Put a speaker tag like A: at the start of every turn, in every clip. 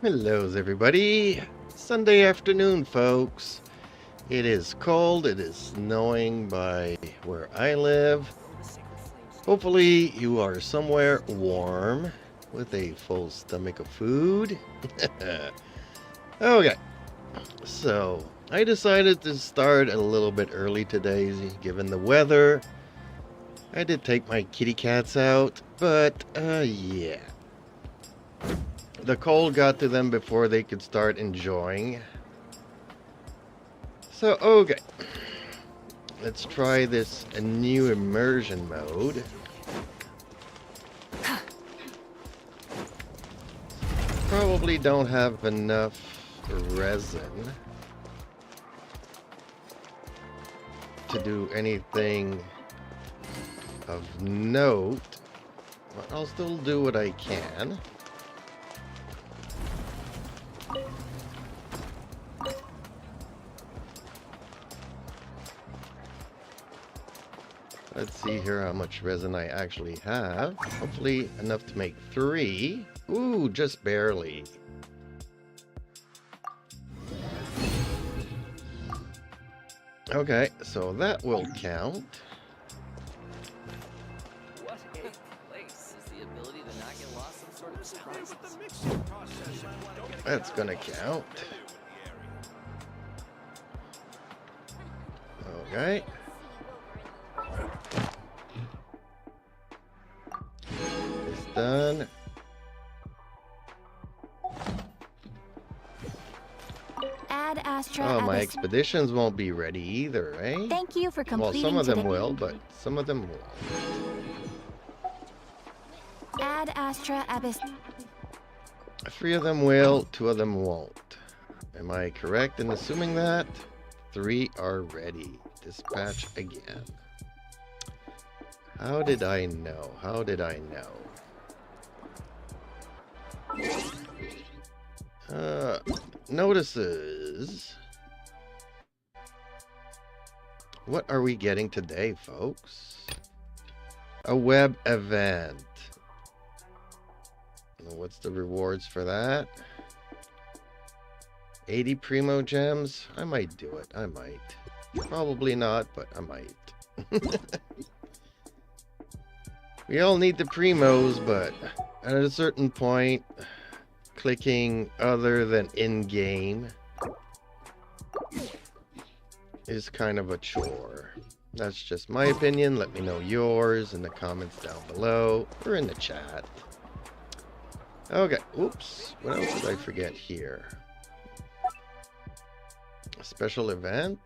A: Hello, everybody. Sunday afternoon, folks. It is cold. It is snowing by where I live. Hopefully, you are somewhere warm with a full stomach of food. Okay, so I decided to start a little bit early today, given the weather. I did take my kitty cats out, but yeah. The cold got to them before they could start enjoying. So, okay. Let's try this new immersion mode. Probably don't have enough resin to do anything of note, but I'll still do what I can. Let's see here how much resin I actually have. Hopefully enough to make 3. Ooh, just barely. Okay, so that will count.
B: What a place is the ability to not get lost some sort of surprises.
A: That's gonna count. Okay. It's done.
C: Add Astra.
A: Oh, my expeditions won't be ready either, eh?
C: Thank you for completing.
A: Well, some of them will, but some of them won't.
C: Add Astra Abyss.
A: 3 of them will, 2 of them won't. Am I correct in assuming that? 3 are ready. Dispatch again. How did I know? How did I know? Notices. What are we getting today, folks? A web event. What's the rewards for that? 80 Primo Gems? I might do it. I might. Probably not, but I might. We all need the Primos, but at a certain point, clicking other than in-game is kind of a chore. That's just my opinion. Let me know yours in the comments down below or in the chat. Okay, oops. What else did I forget here? A special event?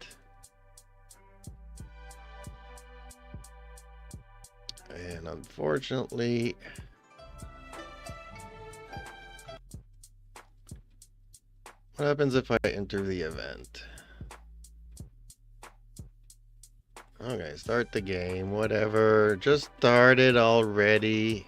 A: And unfortunately, what happens if I enter the event? Okay, start the game, whatever. Just started already.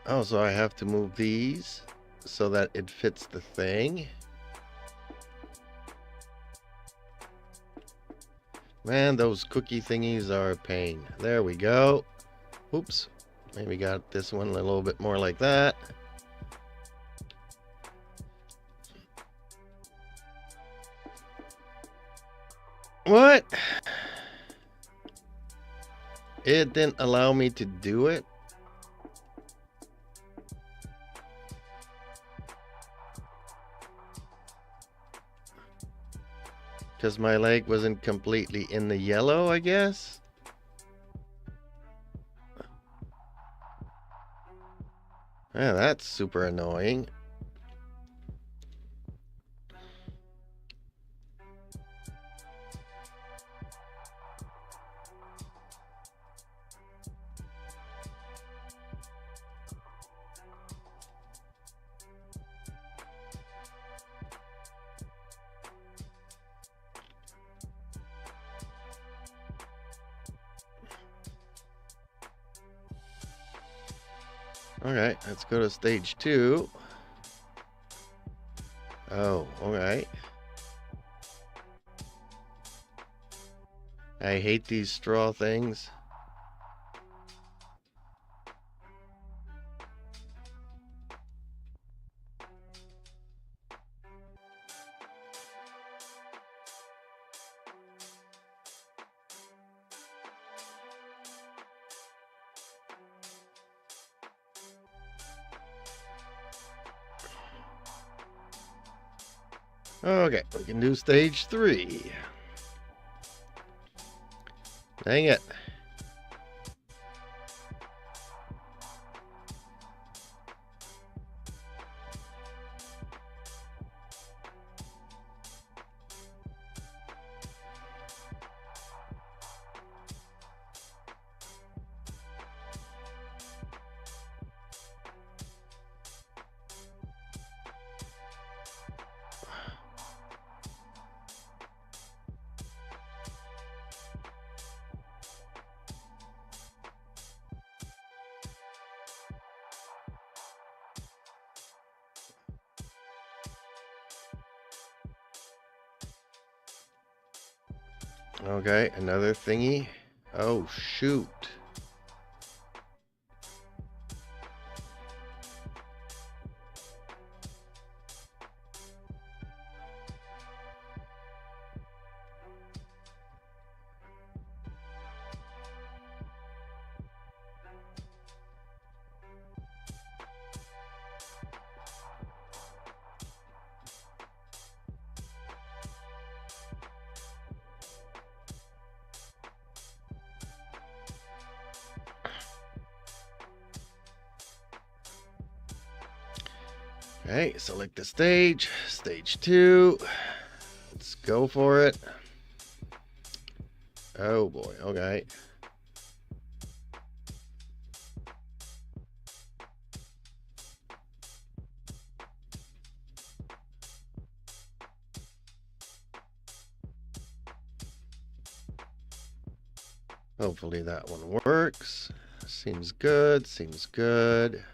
A: Oh, so I have to move these so that it fits the thing. Man, those cookie thingies are a pain. There we go. Oops. Maybe got this one a little bit more like that. What? It didn't allow me to do it. Because my leg wasn't completely in the yellow, I guess. Yeah, that's super annoying. Alright, let's go to stage 2. Oh, alright. I hate these straw things. Okay, we can do stage 3. Dang it. Okay, another thingy. Oh, shoot. Okay, select the stage. Stage 2. Let's go for it. Oh boy, okay. Hopefully that one works. Seems good, seems good.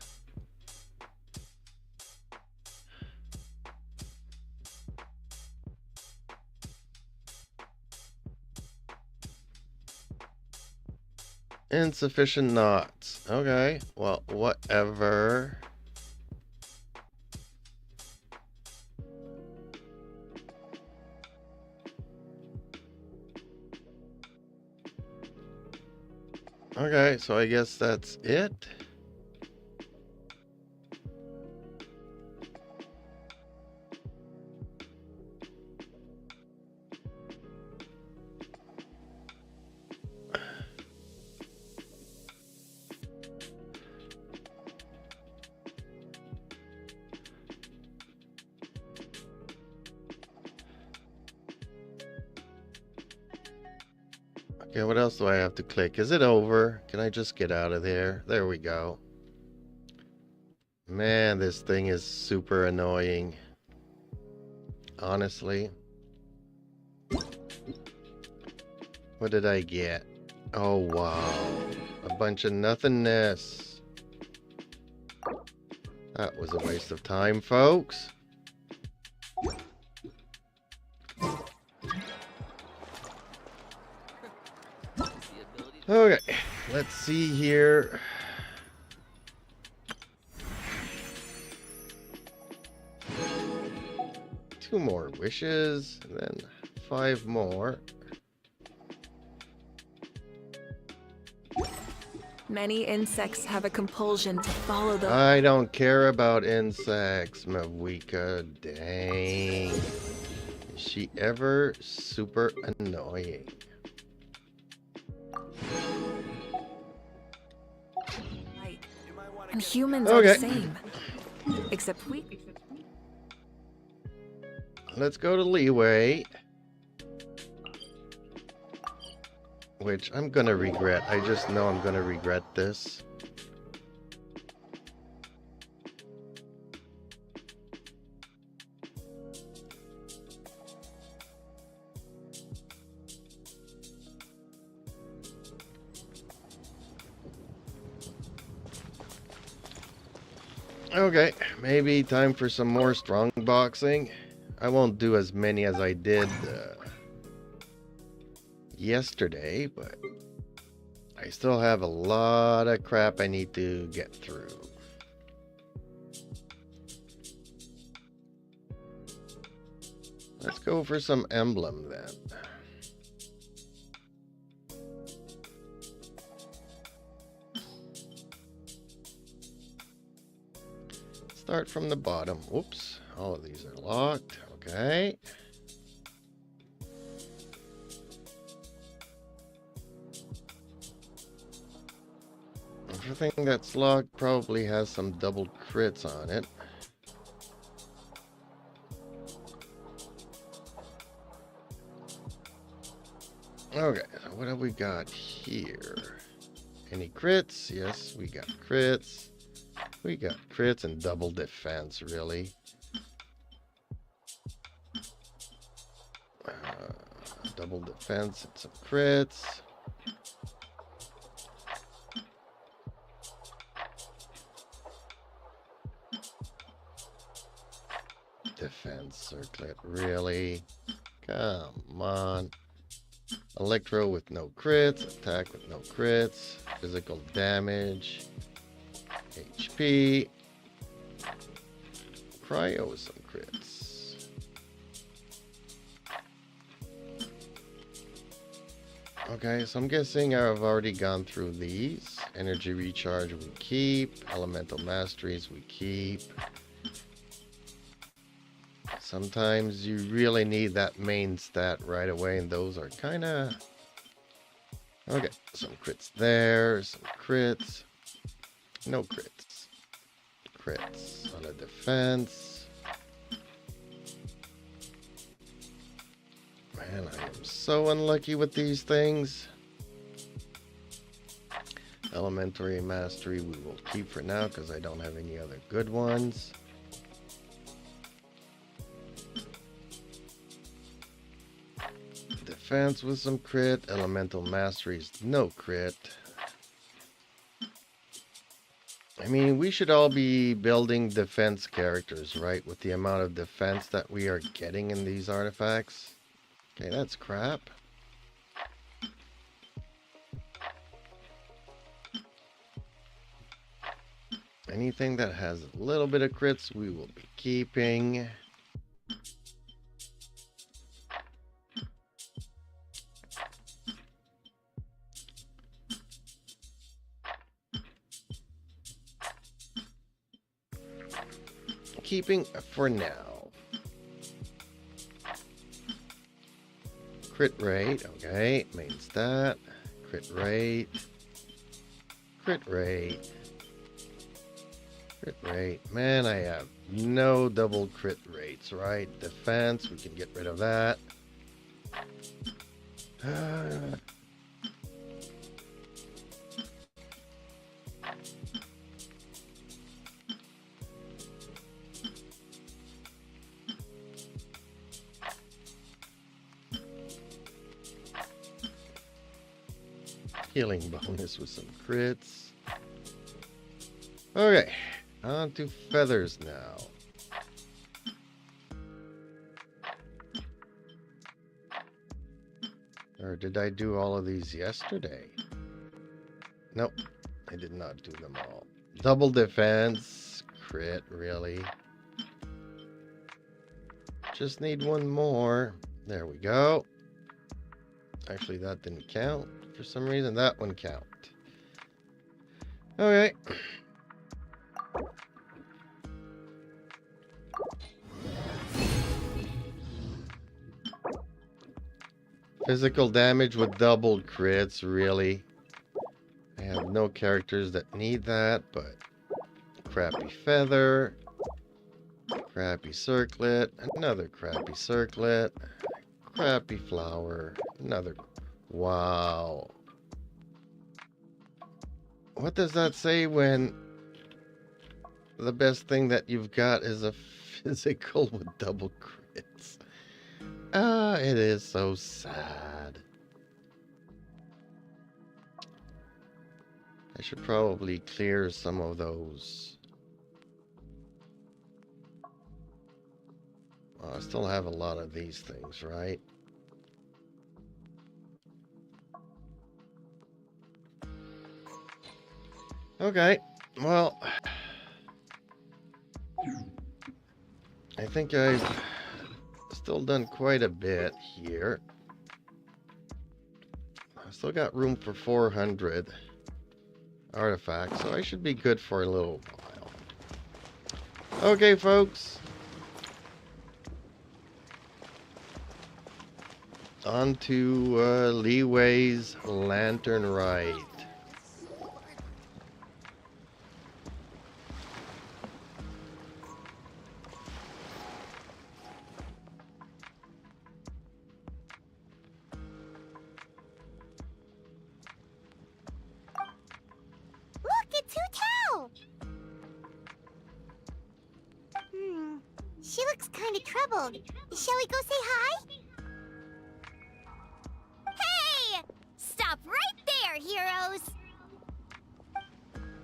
A: Insufficient knots. Okay, well, whatever. Okay, so I guess that's it. Okay, what else do I have to click? Is it over? Can I just get out of there? There we go. Man, this thing is super annoying. Honestly. What did I get? Oh, wow. A bunch of nothingness. That was a waste of time, folks. Okay, let's see here. Two more wishes, and then 5 more.
D: Many insects have a compulsion to follow the...
A: I don't care about insects, Mavika. Dang. Is she ever super annoying?
D: light. And humans are
A: Okay.
D: the same. Except we...
A: Let's go to Leeway. Which I'm gonna regret. I just know I'm gonna regret this. Okay, maybe time for some more strong boxing. I won't do as many as I did yesterday, but I still have a lot of crap I need to get through. Let's go for some emblem then. Start from the bottom. Whoops, all of these are locked. Okay. Everything that's locked probably has some double crits on it. Okay, so what have we got here? Any crits? Yes, we got crits. We got crits and double defense, really. Double defense and some crits. Defense circlet, really? Come on. Electro with no crits, attack with no crits, physical damage, HP, cryo with some crits. Okay, so I'm guessing I've already gone through these. Energy recharge we keep, elemental masteries we keep. Sometimes you really need that main stat right away, and those are kind of... Okay, some crits there, some crits. No crits. Crits on a defense. Man, I am so unlucky with these things. Elementary mastery we will keep for now because I don't have any other good ones. Defense with some crit. Elemental masteries, no crit. I mean, we should all be building defense characters, right? With the amount of defense that we are getting in these artifacts. Okay, that's crap. Anything that has a little bit of crits, we will be keeping. Keeping for now. Crit rate, okay. Main stat. Crit rate. Crit rate. Crit rate. Man, I have no double crit rates, right? Defense, we can get rid of that. Healing bonus with some crits. Okay, on to feathers now. Or did I do all of these yesterday? Nope, I did not do them all. Double defense, crit, really. Just need one more. There we go. Actually, that didn't count. For some reason, that one count. Okay. Physical damage with double crits, really. I have no characters that need that, but crappy feather, crappy circlet, another crappy circlet, crappy flower, another. Wow. What does that say when the best thing that you've got is a physical with double crits? Ah, it is so sad. I should probably clear some of those. Well, I still have a lot of these things, right? Okay, well, I think I've still done quite a bit here. I've still got room for 400 artifacts, so I should be good for a little while. Okay, folks. On to Leeway's Lantern Rite.
E: Look, it's Hu. She looks kind of troubled. Shall we go say hi? Hey! Stop right there, heroes!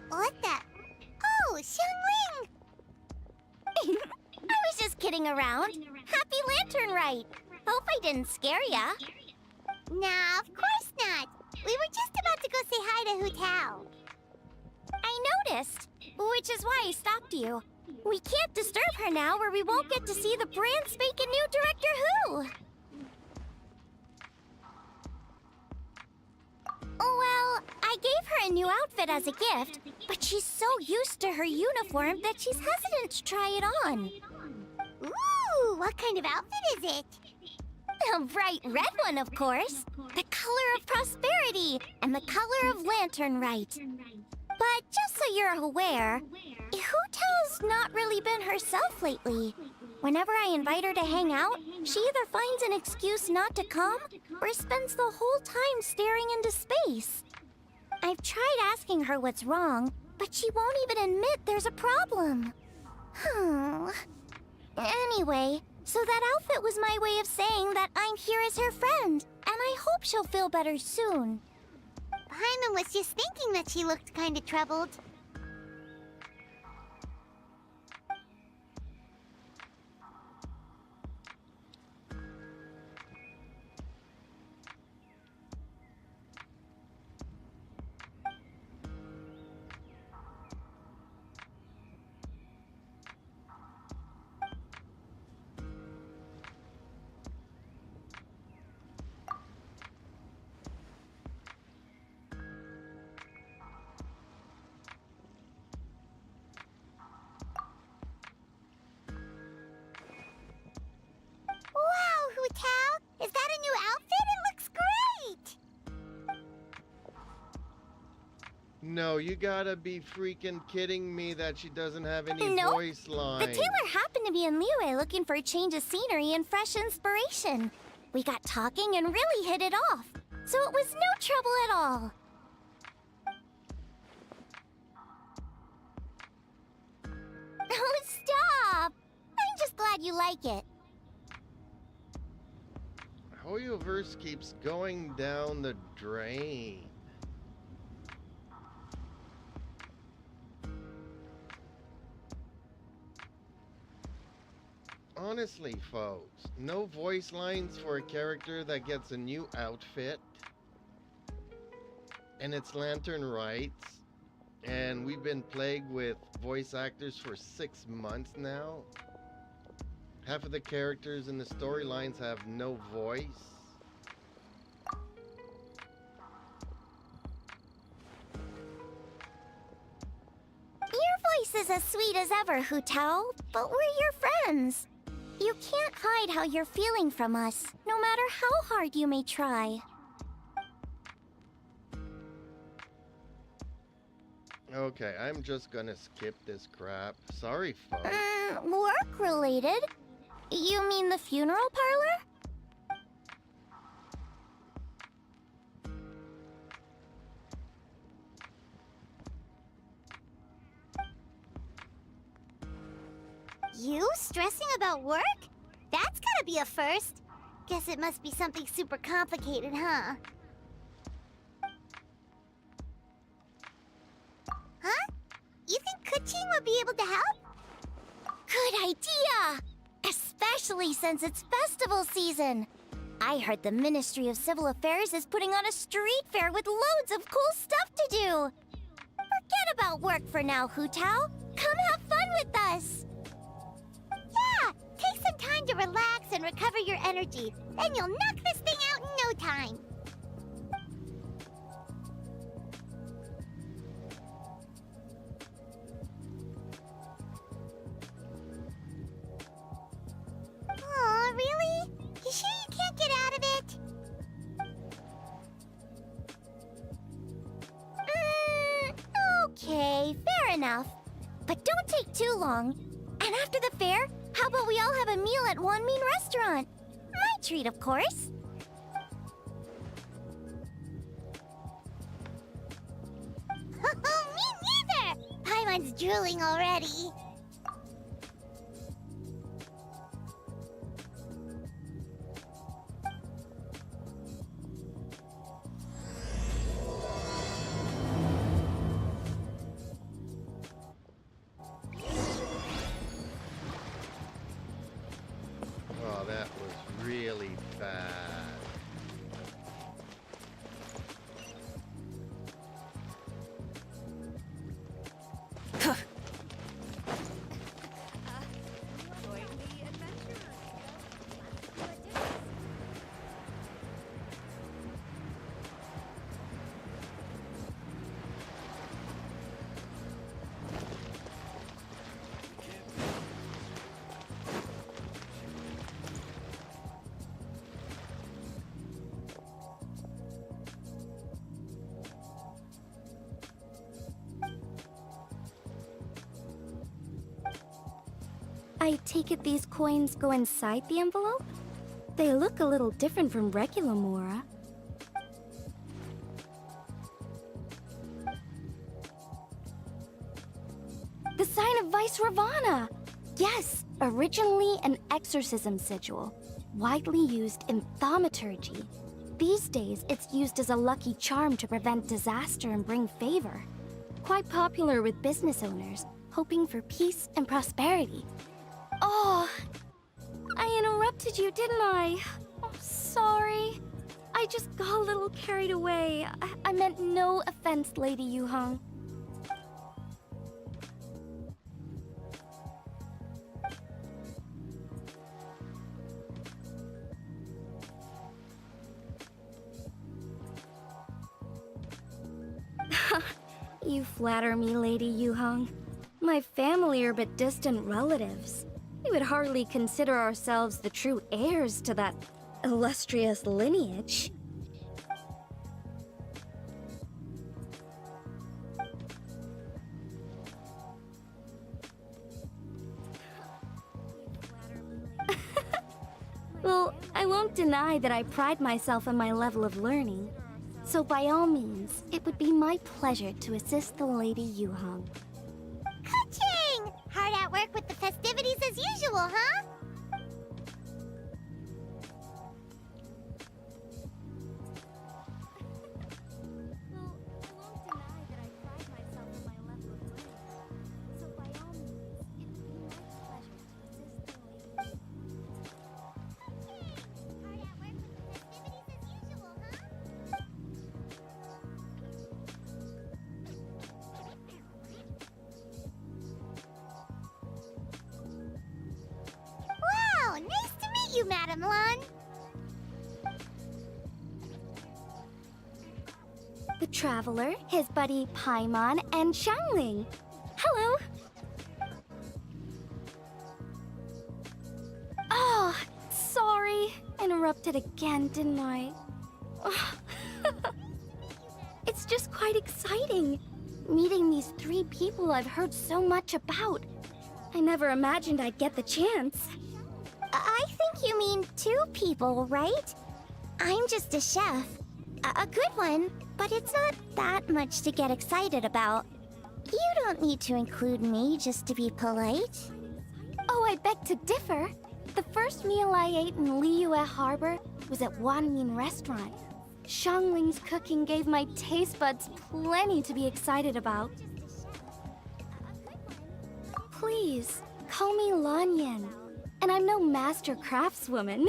E: What the? Oh, Xiangling! I was just kidding around. Happy Lantern Rite. Hope I didn't scare ya. Nah, of course not. We were just about to go say hi to Hu Tao. I noticed, which is why I stopped you. We can't disturb her now or we won't get to see the brand spanking new Director Who. Well, I gave her a new outfit as a gift, but she's so used to her uniform that she's hesitant to try it on. Ooh, what kind of outfit is it? A bright red one, of course. The color of prosperity and the color of Lantern Rite. But just so you're aware, Hu Tao's not really been herself lately. Whenever I invite her to hang out, she either finds an excuse not to come or spends the whole time staring into space. I've tried asking her what's wrong, but she won't even admit there's a problem. Anyway, so that outfit was my way of saying that I'm here as her friend, and I hope she'll feel better soon. Paimon was just thinking that she looked kind of troubled. Wow, Hu Tao! Is that a new outfit? It looks great!
A: No, you gotta be freaking kidding me that she doesn't have any
E: Nope.
A: voice
E: The
A: line.
E: tailor happened to be in Liyue looking for a change of scenery and fresh inspiration. We got talking and really hit it off, so it was no trouble at all. Oh, stop! I'm just glad you like it.
A: Hoyoverse keeps going down the drain. Honestly, folks, no voice lines for a character that gets a new outfit. And it's Lantern Rites. And we've been plagued with voice actors for 6 months now. Half of the characters in the storylines have no voice.
E: Your voice is as sweet as ever, Hu Tao, but we're your friends. You can't hide how you're feeling from us, no matter how hard you may try.
A: Okay, I'm just gonna skip this crap. Sorry, folks.
E: Work-related? You mean the funeral parlor? You stressing about work? That's gotta be a first. Guess it must be something super complicated, huh? Huh? You think Kuching would be able to help? Good idea! Especially since it's festival season. I heard the Ministry of Civil Affairs is putting on a street fair with loads of cool stuff to do. Forget about work for now, Hu Tao. Come have fun with us. Yeah, take some time to relax and recover your energy. Then you'll knock this thing out in no time. Aw, really? You sure you can't get out of it? Okay, fair enough. But don't take too long. And after the fair, how about we all have a meal at Wanmin Restaurant? My treat, of course. Me neither! Paimon's drooling already.
A: Oh, that was really bad.
C: I take it these coins go inside the envelope? They look a little different from regular Mora. The sign of Vice Ravana! Yes, originally an exorcism sigil, widely used in thaumaturgy. These days, it's used as a lucky charm to prevent disaster and bring favor. Quite popular with business owners, hoping for peace and prosperity. Oh, I interrupted you, didn't I? Oh, sorry. I just got a little carried away. I meant no offense, Lady Yuhong. You flatter me, Lady Yuhong. My family are but distant relatives. We would hardly consider ourselves the true heirs to that illustrious lineage. Well, I won't deny that I pride myself on my level of learning. So by all means, it would be my pleasure to assist the Lady Yuhong.
E: Ka-ching! Hard at work with the festivities as usual, huh? Wow, nice to meet you, Madam Lan.
C: The Traveler, his buddy Paimon, and Xiangling. Hello! Oh, sorry. Interrupted again, didn't I? It's just quite exciting. Meeting these three people I've heard so much about. I never imagined I'd get the chance.
E: I think you mean two people, right? I'm just a chef. A good one, but it's not that much to get excited about. You don't need to include me just to be polite.
C: Oh, I beg to differ. The first meal I ate in Liyue Harbor was at Wanmin Restaurant. Xiangling's cooking gave my taste buds plenty to be excited about. Please, call me Lanyan. And I'm no master craftswoman.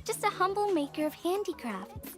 C: Just a humble maker of handicrafts.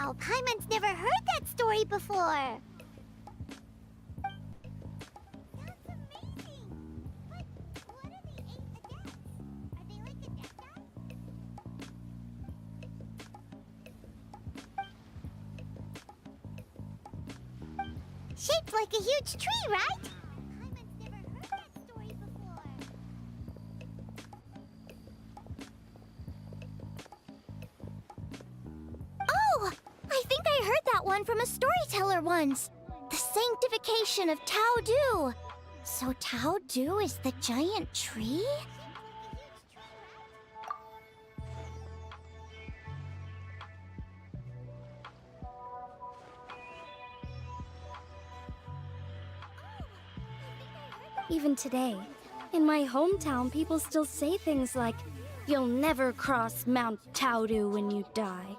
E: Wow, Paimon's never heard that story before. That's amazing. But what are the 8 adepts? Are they like adepti? Shaped like a huge tree, right? Paimon's never heard that story before. Oh, I think I heard that one from a storyteller once. The sanctification of Tao Du. So Tao Du is the giant tree?
C: Even today, in my hometown, people still say things like, "You'll never cross Mount Taudu when you die."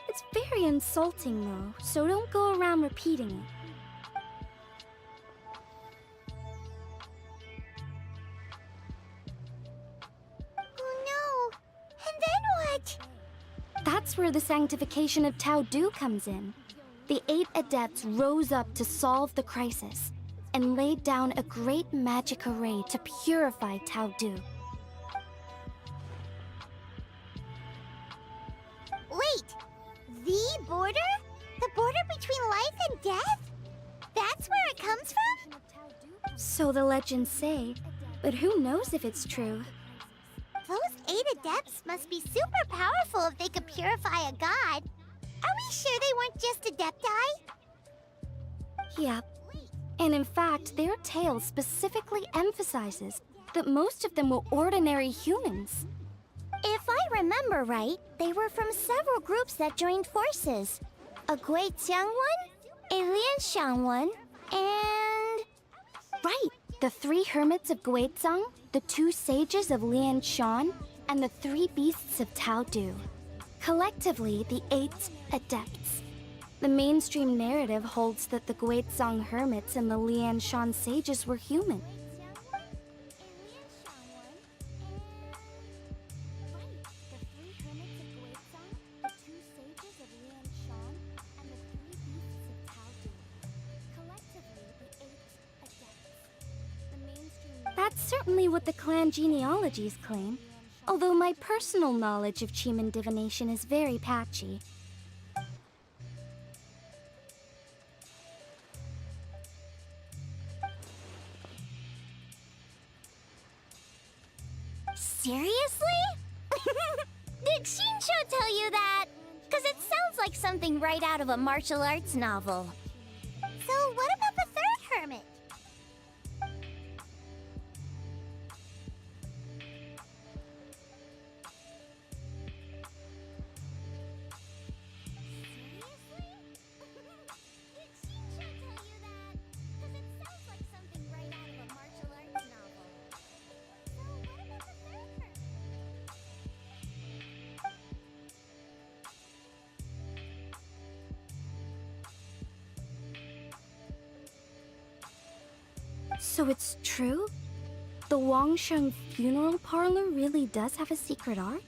C: It's very insulting, though, so don't go around repeating it.
E: Oh no! And then what?
C: That's where the sanctification of Tao Du comes in. The 8 adepts rose up to solve the crisis and laid down a great magic array to purify Tao Du.
E: Wait! The border? The border between life and death? That's where it comes from?
C: So the legends say, but who knows if it's true?
E: Those 8 adepts must be super powerful if they could purify a god. Are we sure they weren't just adepti?
C: Yep. And in fact, their tale specifically emphasizes that most of them were ordinary humans.
E: If I remember right, they were from several groups that joined forces. A Guixiang one, a Lianshan one, and...
C: Right, the 3 hermits of Guizhang, the 2 sages of Lianshan, and the 3 beasts of Tao Du. Collectively, the 8 adepts. The mainstream narrative holds that the Guizhang hermits and the Lianshan sages were human. That's certainly what the clan genealogies claim, although my personal knowledge of Cheeman divination is very patchy.
E: Seriously? Did Shinsho tell you that? Because it sounds like something right out of a martial arts novel. So what about the 3rd hermit?
C: So it's true? The Wangsheng funeral parlor really does have a secret art?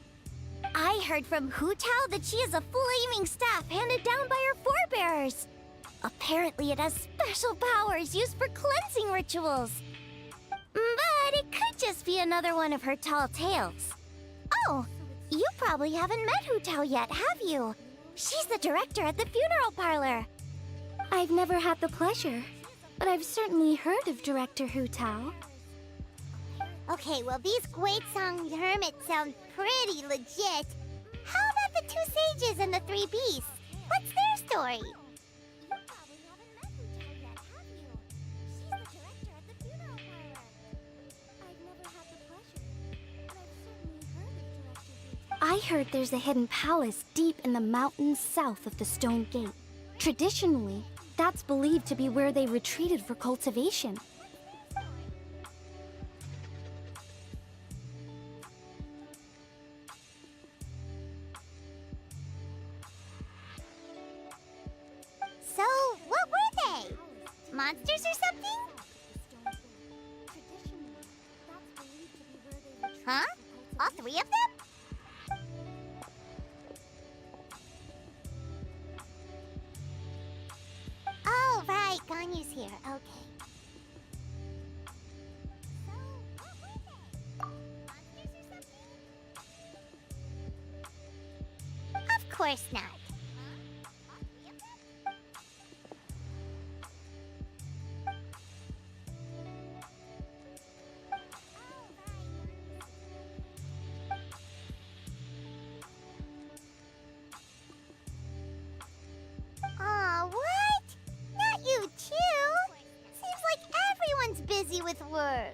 E: I heard from Hu Tao that she has a flaming staff handed down by her forebears. Apparently it has special powers used for cleansing rituals. But it could just be another one of her tall tales. Oh, you probably haven't met Hu Tao yet, have you? She's the director at the funeral parlor.
C: I've never had the pleasure, but I've certainly heard of Director Hu Tao.
E: Okay, well these Guizhang hermits sound pretty legit. How about the 2 sages and the 3 beasts? What's their story? You probably haven't met Hu Tao yet, have you? She's the director at the funeral parlor.
C: I've never had the pleasure, but I've certainly heard of Director Hu Tao. I heard there's a hidden palace deep in the mountains south of the Stone Gate. Traditionally, that's believed to be where they retreated for cultivation.
E: So, what were they? Monsters or something? Huh? All 3 of them? Anya's here. Okay. So, what were they? Monsters or something? Of course not. All three of them? Aw, what? Not you too? Seems like everyone's busy with work.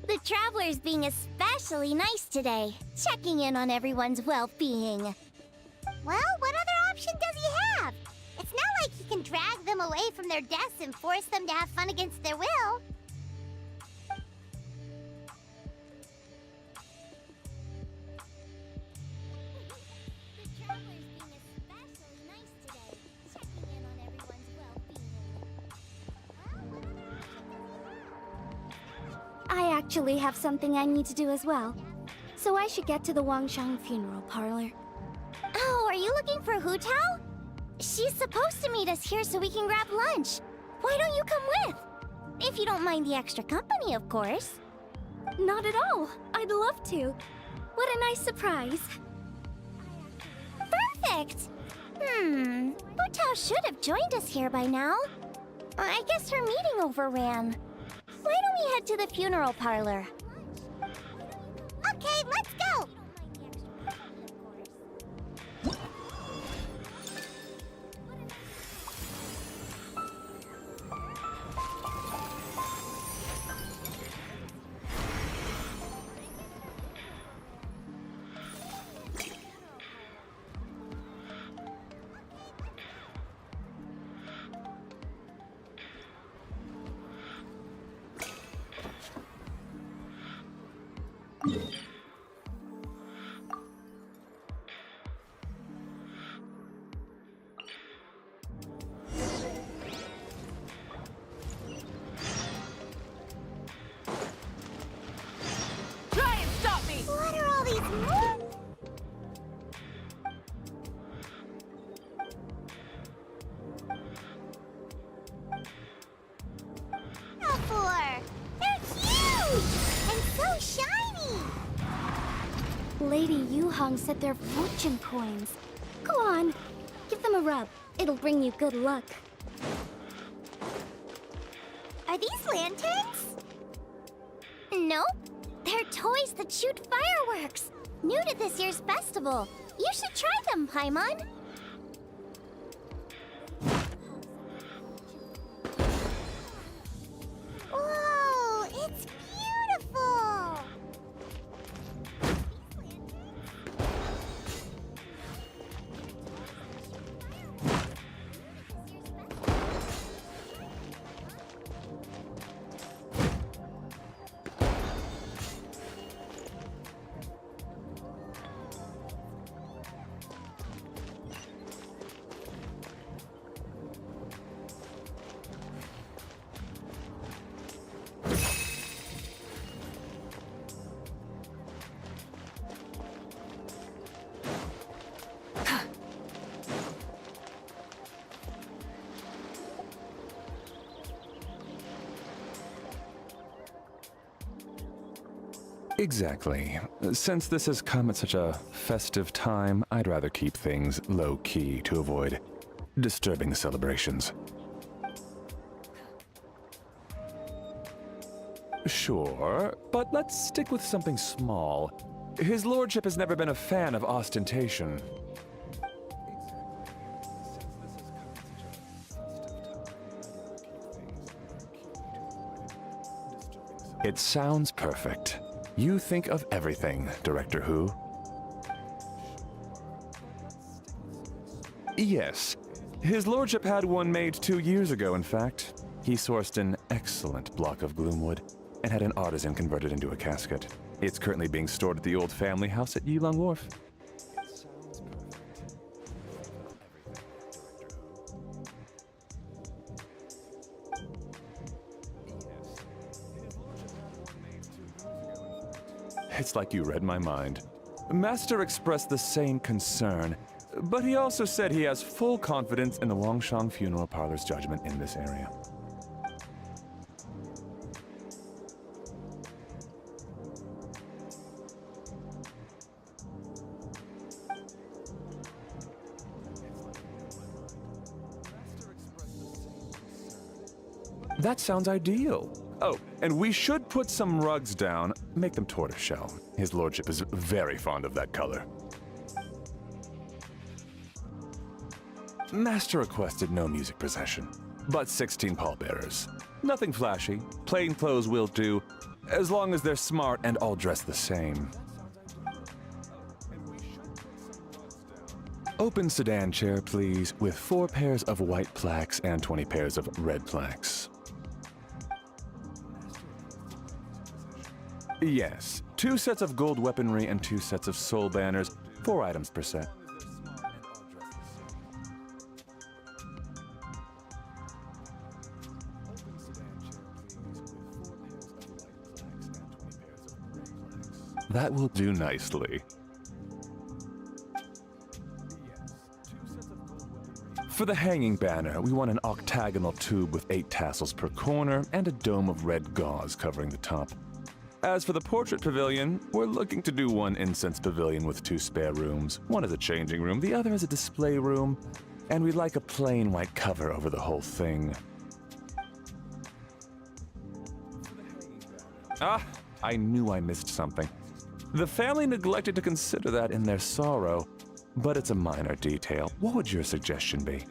E: The Traveler's being especially nice today, checking in on everyone's well-being. Well, what other option does he have? It's not like he can drag them away from their desks and force them to have fun against their will. The Traveler's being especially nice today, checking in on everyone's well-being. Well, what other option does he have?
C: I actually have something I need to do as well. So I should get to the Wangshang funeral parlor.
E: Oh, are you looking for Hu Tao? She's supposed to meet us here so we can grab lunch. Why don't you come with? If you don't mind the extra company, of course.
C: Not at all. I'd love to. What a nice surprise.
E: Perfect! Hu Tao should have joined us here by now. I guess her meeting overran. Why don't we head to the funeral parlor? Okay, let's go!
D: Try and stop me!
E: What are all these for? They're huge! And so shiny!
C: Lady Yuhong said they're fortune coins. Go on, give them a rub. It'll bring you good luck.
E: Are these lanterns? Nope. They're toys that shoot fireworks. New to this year's festival. You should try them, Paimon. Whoa, it's beautiful!
F: Exactly. Since this has come at such a festive time, I'd rather keep things low-key to avoid disturbing the celebrations. Sure, but let's stick with something small. His lordship has never been a fan of ostentation. It sounds perfect. You think of everything, Director Hu. Yes. His lordship had one made 2 years ago, in fact. He sourced an excellent block of gloomwood and had an artisan convert it into a casket. It's currently being stored at the old family house at Yilong Wharf. It's like you read my mind. Master expressed the same concern, but he also said he has full confidence in the Wangshang Funeral Parlor's judgment in this area. That sounds ideal. Oh, and we should put some rugs down. Make them tortoiseshell. His lordship is very fond of that color. Master requested no music procession, but 16 pallbearers. Nothing flashy. Plain clothes will do, as long as they're smart and all dressed the same. Open sedan chair, please, with 4 pairs of white plaques and 20 pairs of red plaques. Yes, 2 sets of gold weaponry and 2 sets of soul banners, 4 items per set. That will do nicely. For the hanging banner, we want an octagonal tube with 8 tassels per corner and a dome of red gauze covering the top. As for the portrait pavilion, we're looking to do 1 incense pavilion with 2 spare rooms. One is a changing room, the other is a display room, and we'd like a plain white cover over the whole thing. Ah, I knew I missed something. The family neglected to consider that in their sorrow, but it's a minor detail. What would your suggestion be?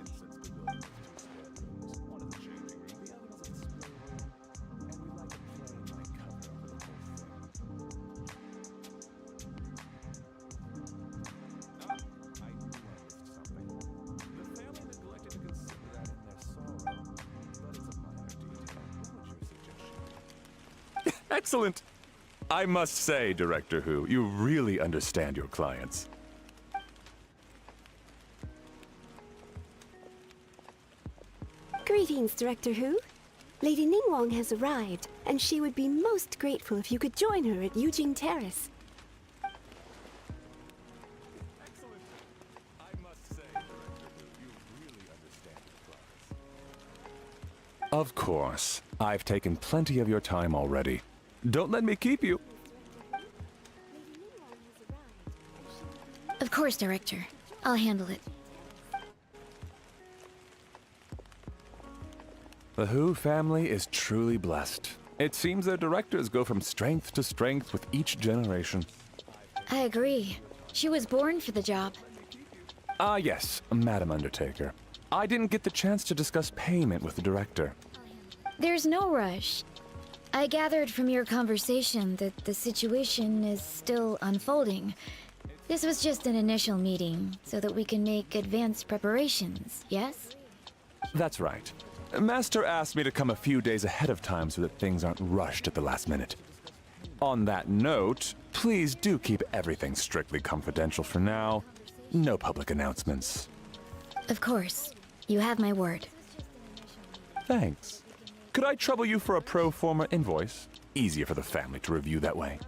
F: Excellent! I must say, Director Hu, you really understand your clients.
G: Greetings, Director Hu. Lady Ningguang has arrived, and she would be most grateful if you could join her at Yujing Terrace.
F: Excellent! I must say, Director Hu, you really understand your clients. Of course. I've taken plenty of your time already. Don't let me keep you.
H: Of course, Director. I'll handle it.
F: The Hu family is truly blessed. It seems their directors go from strength to strength with each generation.
H: I agree. She was born for the job.
F: Ah, yes, Madam Undertaker. I didn't get the chance to discuss payment with the director.
H: There's no rush. I gathered from your conversation that the situation is still unfolding. This was just an initial meeting, so that we can make advanced preparations, yes?
F: That's right. Master asked me to come a few days ahead of time so that things aren't rushed at the last minute. On that note, please do keep everything strictly confidential for now. No public announcements.
H: Of course. You have my word.
F: Thanks. Could I trouble you for a pro forma invoice? Easier for the family to review that way.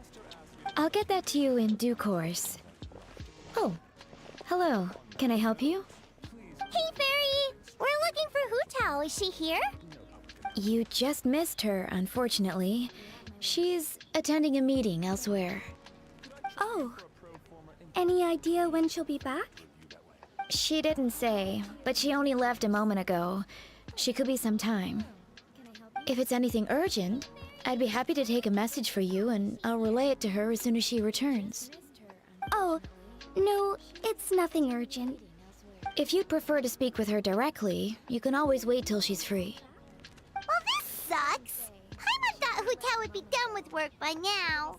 H: I'll get that to you in due course. Oh, hello. Can I help you?
E: Hey, Fairy! We're looking for Hu Tao. Is she here?
H: You just missed her, unfortunately. She's attending a meeting elsewhere.
C: Oh. Any idea when she'll be back?
H: She didn't say, but she only left a moment ago. She could be some time. If it's anything urgent, I'd be happy to take a message for you and I'll relay it to her as soon as she returns.
C: Oh, no, it's nothing urgent.
H: If you'd prefer to speak with her directly, you can always wait till she's free.
E: Well, this sucks. Paimon thought Hu Tao would be done with work by now.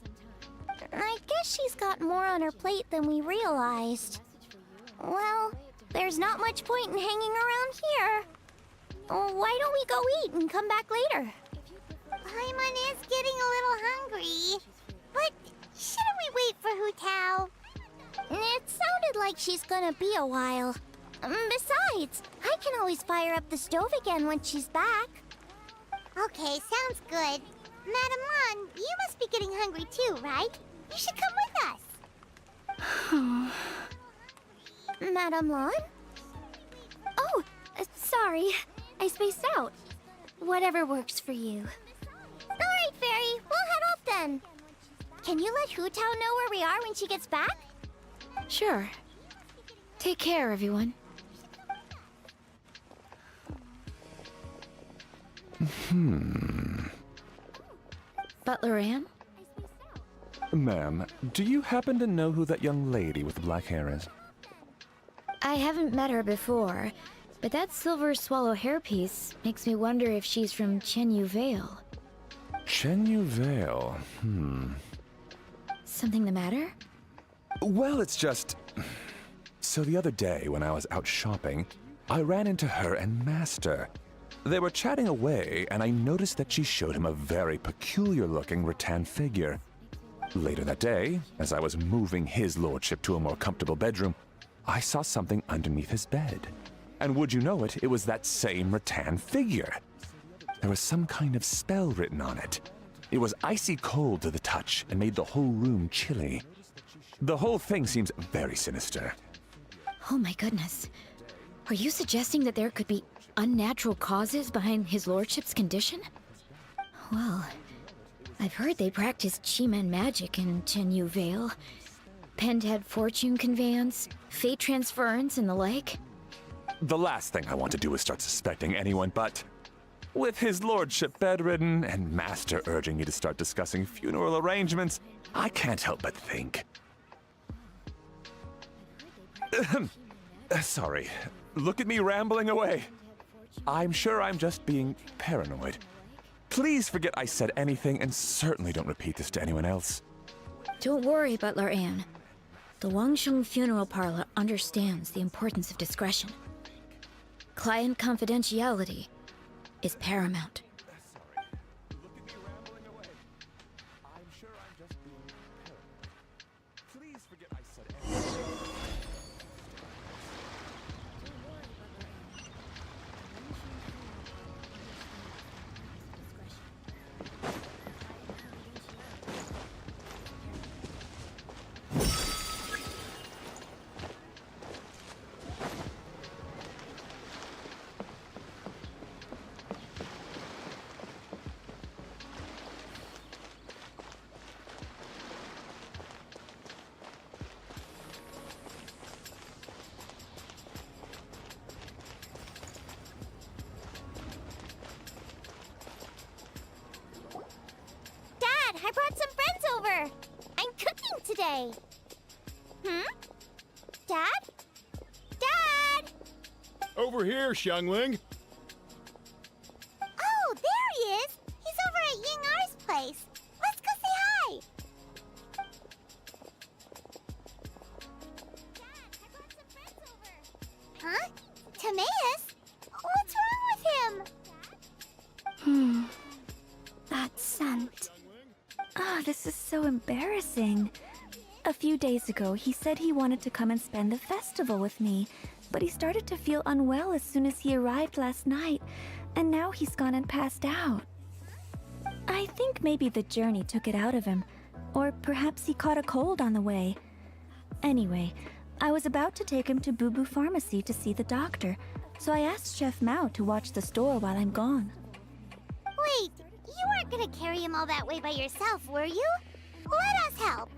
E: I guess she's got more on her plate than we realized. Well, there's not much point in hanging around here. Why don't we go eat and come back later? Paimon is getting a little hungry. But shouldn't we wait for Hu Tao? It sounded like she's gonna be a while. Besides, I can always fire up the stove again when she's back. Okay, sounds good. Madame Lan, you must be getting hungry too, right? You should come with us. Madame Lan?
C: Oh, sorry. I spaced out. Whatever works for you.
E: Alright, Fairy, we'll head off then. Can you let Hu Tao know where we are when she gets back?
H: Sure. Take care, everyone. Butler Anne?
F: Ma'am, do you happen to know who that young lady with the black hair is?
H: I haven't met her before, but that silver swallow hairpiece makes me wonder if she's from Chenyu Vale.
F: Chenyu Vale,
H: Something the matter?
F: Well, it's just... So the other day, when I was out shopping, I ran into her and Master. They were chatting away, and I noticed that she showed him a very peculiar-looking rattan figure. Later that day, as I was moving his lordship to a more comfortable bedroom, I saw something underneath his bed. And would you know it, it was that same rattan figure. There was some kind of spell written on it. It was icy cold to the touch and made the whole room chilly. The whole thing seems very sinister.
H: Oh my goodness. Are you suggesting that there could be unnatural causes behind his lordship's condition? Well, I've heard they practice Chi-Man magic in Chenyu Vale. Penned head fortune conveyance, fate transference, and the like.
F: The last thing I want to do is start suspecting anyone, but with his lordship bedridden and Master urging me to start discussing funeral arrangements, I can't help but think. Sorry. Look at me rambling away. I'm sure I'm just being paranoid. Please forget I said anything, and certainly don't repeat this to anyone else.
H: Don't worry, Butler Anne. The Wangsheng Funeral Parlor understands the importance of discretion. Client confidentiality is paramount.
F: Look at me rambling away. I'm sure I'm just being paranoid. Please forget I said anything.
E: Dad, I brought some friends over. I'm cooking today. Dad? Dad!
I: Over here, Xiangling.
E: Oh, there he is. He's over at Ying R's place. Let's go say hi. Dad, I brought some friends over. Huh? Timaeus? What's wrong with him?
J: That scent. This is so embarrassing. A few days ago, he said he wanted to come and spend the festival with me, but he started to feel unwell as soon as he arrived last night, and now he's gone and passed out. I think maybe the journey took it out of him, or perhaps he caught a cold on the way. Anyway, I was about to take him to Boo Boo Pharmacy to see the doctor, so I asked Chef Mao to watch the store while I'm gone.
E: Wait, you weren't gonna carry him all that way by yourself, were you? Let us help.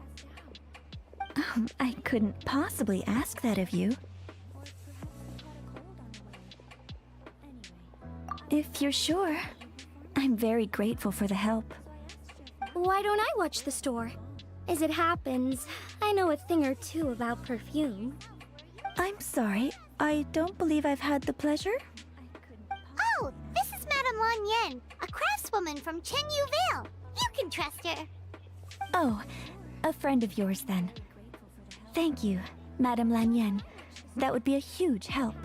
J: I couldn't possibly ask that of you. If you're sure, I'm very grateful for the help.
C: Why don't I watch the store? As it happens, I know a thing or two about perfume.
J: I'm sorry, I don't believe I've had the pleasure.
E: Oh, this is Madame Lan Yen, a craftswoman from Chenyu Vale. You can trust her.
J: Oh, a friend of yours then. Thank you, Madame Lan Yen. That would be a huge help.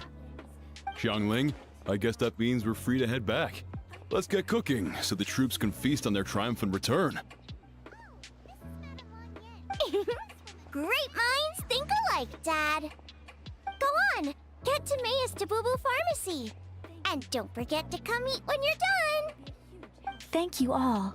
I: Xiangling, I guess that means we're free to head back. Let's get cooking so the troops can feast on their triumphant return.
E: Great minds think alike, Dad. Go on, get to Mayus to Boo Boo Pharmacy. And don't forget to come eat when you're done.
J: Thank you all.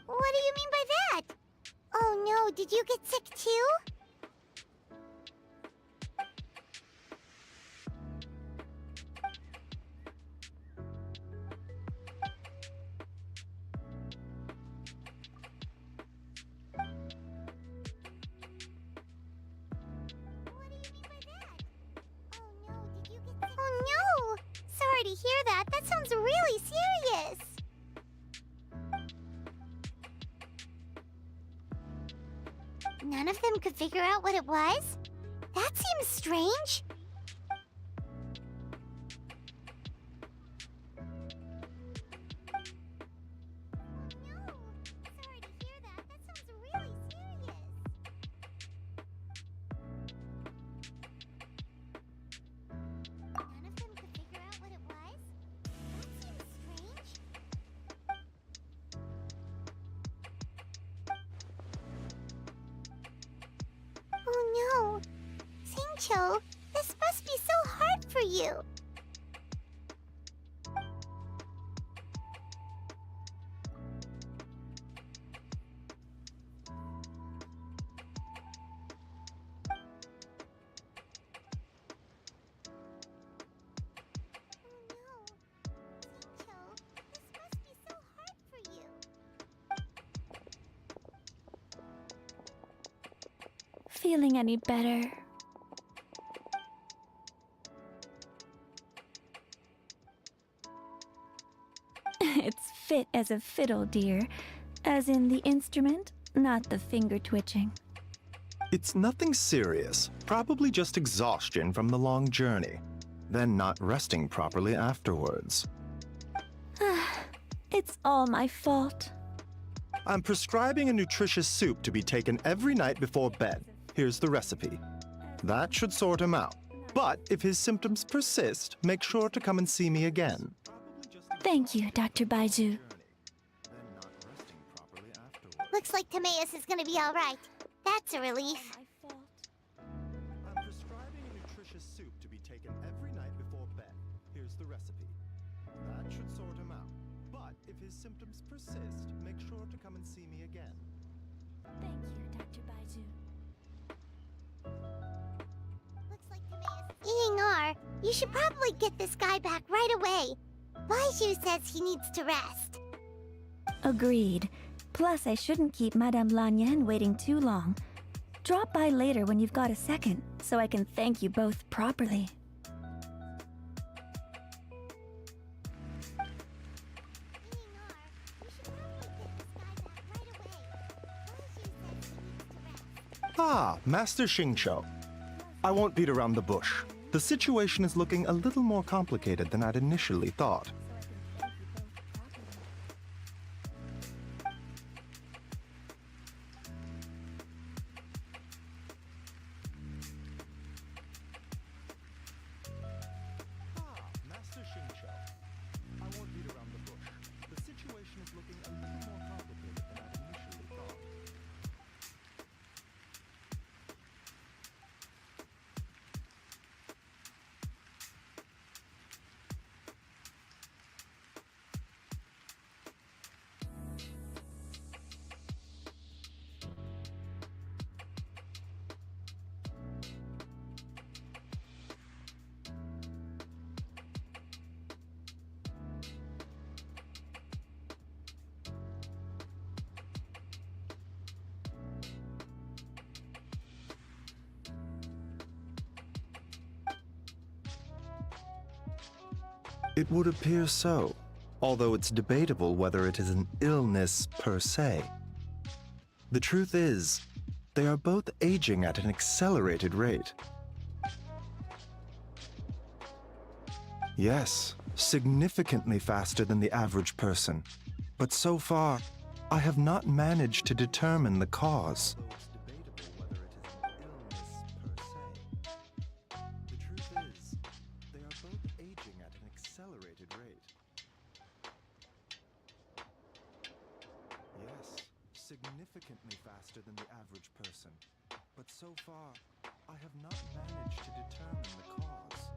E: What do you mean by that? Oh no, did you get sick too? Oh no! Sorry to hear that. That sounds really serious. None of them could figure out what it was? That seems strange. No, sorry to hear that. That sounds really serious. None of them could figure out what it was? That seems strange. Oh no. Singcho, this must be so hard for you.
J: Feeling any better? It's fit as a fiddle, dear. As in the instrument, not the finger twitching.
K: It's nothing serious. Probably just exhaustion from the long journey. Then not resting properly afterwards.
J: It's all my fault.
K: I'm prescribing a nutritious soup to be taken every night before bed. Here's the recipe. That should sort him out. But if his symptoms persist, make sure to come and see me again.
J: Thank you, Dr. Baiju.
E: Looks like Timaeus is gonna be alright. That's a relief.
K: I'm prescribing a nutritious soup to be taken every night before bed. Here's the recipe. That should sort him out. But if his symptoms persist, make sure to come and see me again.
J: Thank you, Dr. Baiju.
E: Looks like Timaeus. Ying-ar, you should probably get this guy back right away. Baiju says he needs to rest.
J: Agreed. Plus, I shouldn't keep Madame Lanyan waiting too long. Drop by later when you've got a second, so I can thank you both properly.
K: Ah, Master Xingqiu. I won't beat around the bush. The situation is looking a little more complicated than I'd initially thought. Master Xingqiu. I won't beat around the bush. The situation is looking a little more complicated than I'd initially thought. It would appear so, although it's debatable whether it is an illness per se. The truth is, they are both aging at an accelerated rate. Yes, significantly faster than the average person. But so far, I have not managed to determine the cause. Significantly faster than the average person. But so far, I have not managed to determine the cause.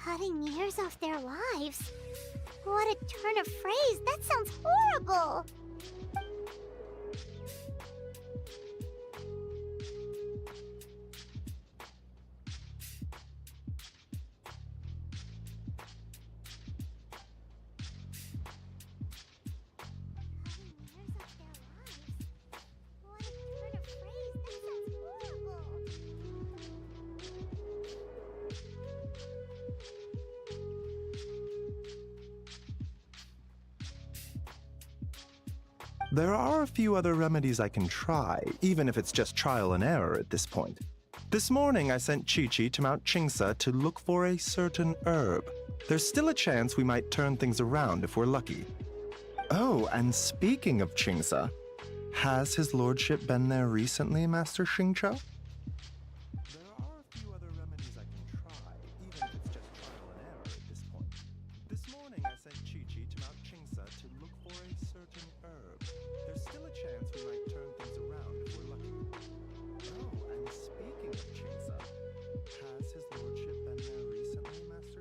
E: Cutting years off their lives? What a turn of phrase! That sounds horrible!
K: There are a few other remedies I can try, even if it's just trial and error at this point. This morning I sent Chi-Chi to Mount Chingsa to look for a certain herb. There's still a chance we might turn things around if we're lucky. Oh, and speaking of Chingsa, has his lordship been there recently, Master Xingqiu? There are a few other remedies I can try, even if it's just trial and error at this point. This morning I sent Chi-Chi to Mount Chingsa to look for a certain herb. There's still a chance we might turn things around if we're lucky. Oh, and speaking of Chingsa, has his lordship been there recently, Master Xingqiu?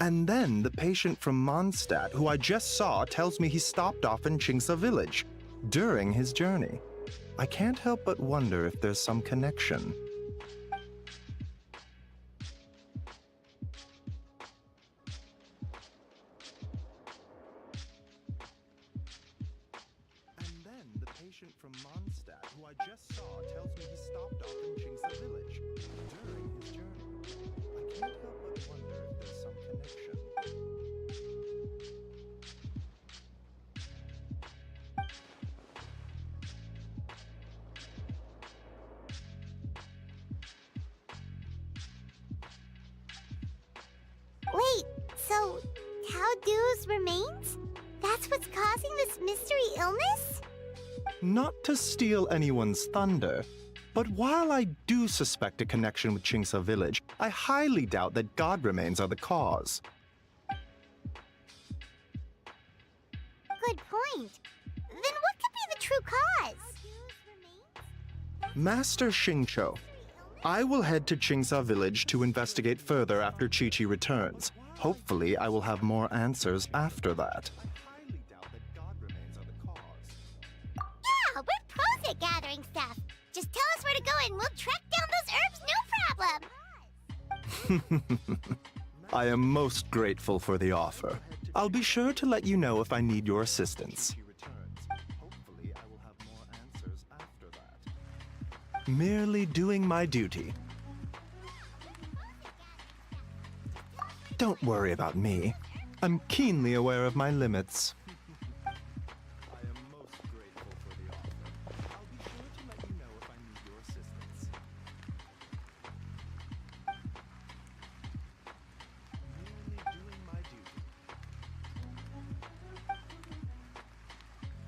K: And then the patient from Mondstadt, who I just saw, tells me he stopped off in Chingsa village during his journey. I can't help but wonder if there's some connection. And then the patient from Mondstadt, who I just saw, tells me he stopped off in Chingsa village during his journey. I can't help but wonder if there's some connection.
E: Wait, so Taodu's remains? That's what's causing this mystery illness?
K: Not to steal anyone's thunder, but while I do suspect a connection with Chingsa village, I highly doubt that god remains are the cause.
E: Good point. Then what could be the true cause?
K: Master Xingqiu, I will head to Chingsa village to investigate further after Chi-Chi returns. Hopefully, I will have more answers after that.
E: Yeah, we're pros at gathering stuff. Just tell us where to go and we'll track down those herbs, no problem.
K: I am most grateful for the offer. I'll be sure to let you know if I need your assistance. Hopefully, I will have more answers after that. Merely doing my duty. Don't worry about me. I'm keenly aware of my limits. I am most grateful for the offer. I'll be sure to let you know if I need your assistance. Merely doing my duty.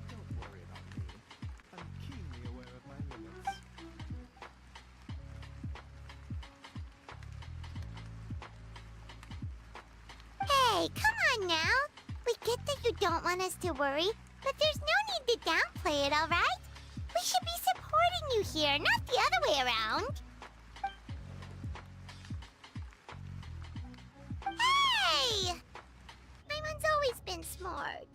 K: Don't worry about me. I'm keenly aware of my limits.
E: Hey, come on now. We get that you don't want us to worry, but there's no need to downplay it, all right? We should be supporting you here, not the other way around. Hey! Paimon's always been smart.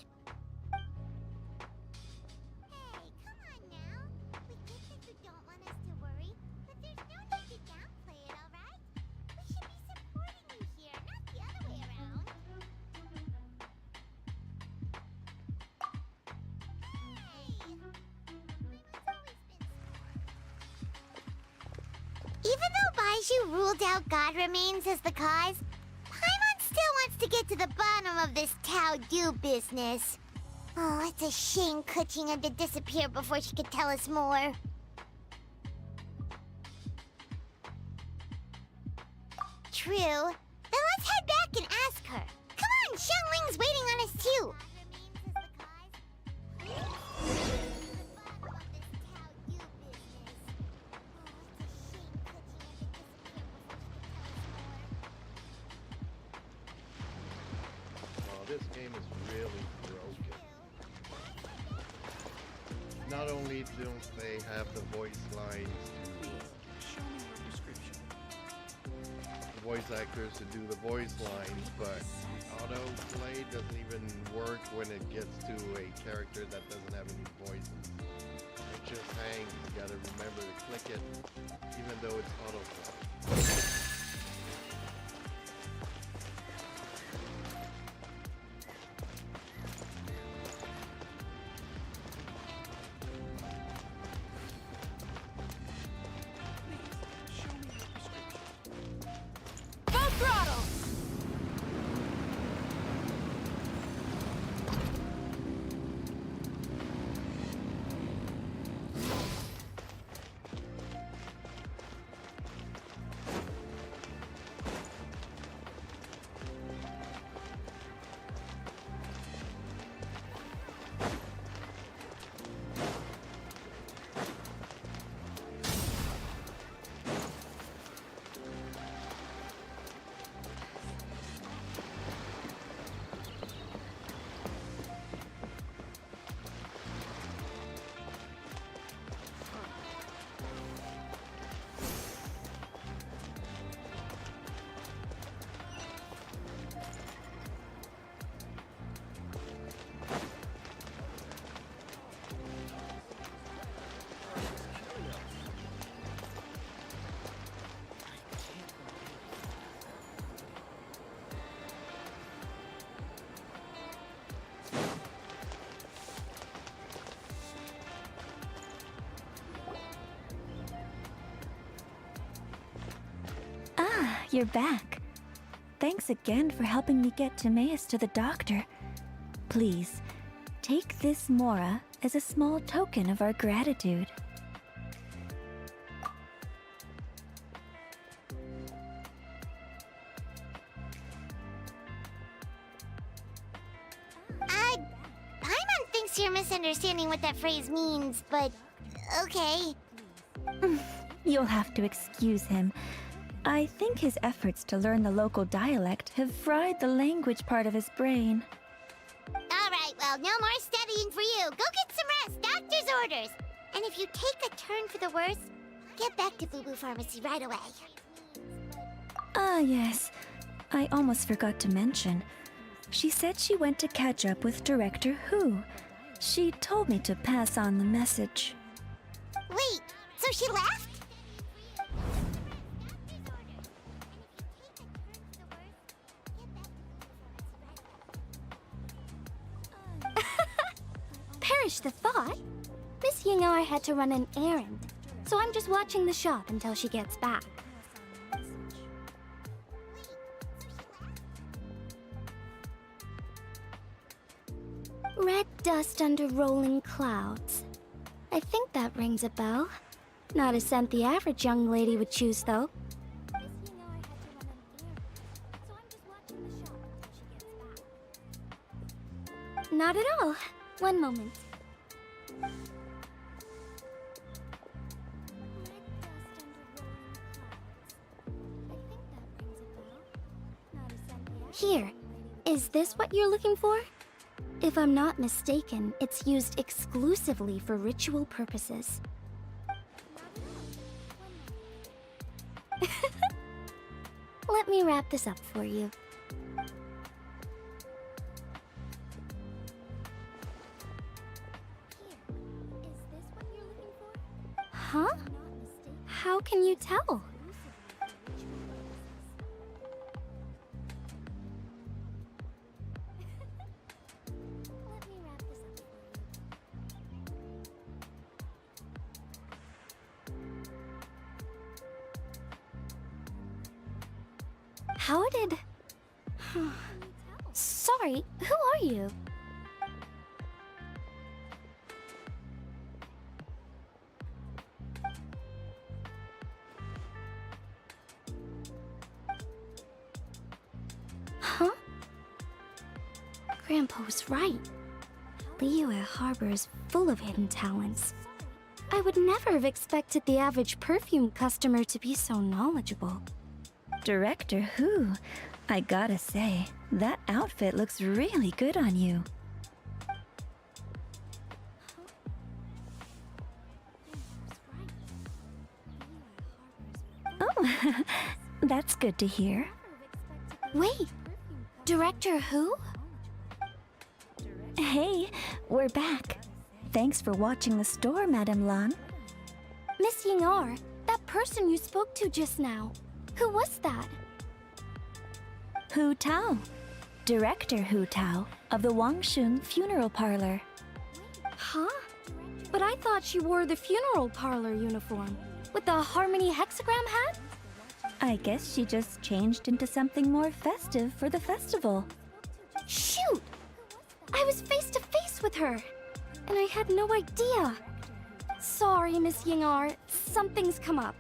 E: Even though Baiju ruled out God remains as the cause, Paimon still wants to get to the bottom of this Tao Du business. Oh, it's a shame coaching him to disappear before she could tell us more. True. Then let's head back and ask her. Come on, Xiangling's waiting on us too.
A: Oh, this game is really broken. Not only don't they have the voice lines voice actors to do the voice lines, but the autoplay doesn't even work when it gets to a character that doesn't have any voices. It just hangs. You gotta remember to click it, even though it's autoplay.
J: You're back. Thanks again for helping me get Timaeus to the doctor. Please, take this Mora as a small token of our gratitude.
E: Paimon thinks you're misunderstanding what that phrase means, but okay.
J: You'll have to excuse him. I think his efforts to learn the local dialect have fried the language part of his brain.
E: Alright, well, no more studying for you. Go get some rest, doctor's orders. And if you take a turn for the worse, get back to Boo Boo Pharmacy right away.
J: Ah, yes. I almost forgot to mention. She said she went to catch up with Director Hu. She told me to pass on the message.
E: Wait, so she left?
C: Perish the thought. Miss Ying'ar had to run an errand, so I'm just watching the shop until she gets back. Red dust under rolling clouds. I think that rings a bell. Not a scent the average young lady would choose, though. Not at all. One moment. Here. Is this what you're looking for? If I'm not mistaken, it's used exclusively for ritual purposes. Let me wrap this up for you. Huh? How can you tell? How did... Sorry, who are you? Huh? Grandpa was right. Liyue Harbor is full of hidden talents. I would never have expected the average perfume customer to be so knowledgeable.
J: Director Who? I gotta say, that outfit looks really good on you. Oh, that's good to hear.
C: Wait, Director Who?
J: Hey, we're back. Thanks for watching the store, Madame Lan.
C: Miss Yingar, that person you spoke to just now. Who was that?
J: Hu Tao. Director Hu Tao of the Wangshun Funeral Parlor.
C: Huh? But I thought she wore the funeral parlor uniform with the Harmony hexagram hat?
J: I guess she just changed into something more festive for the festival.
C: Shoot! I was face to face with her, and I had no idea. Sorry, Miss Yingar. Something's come up.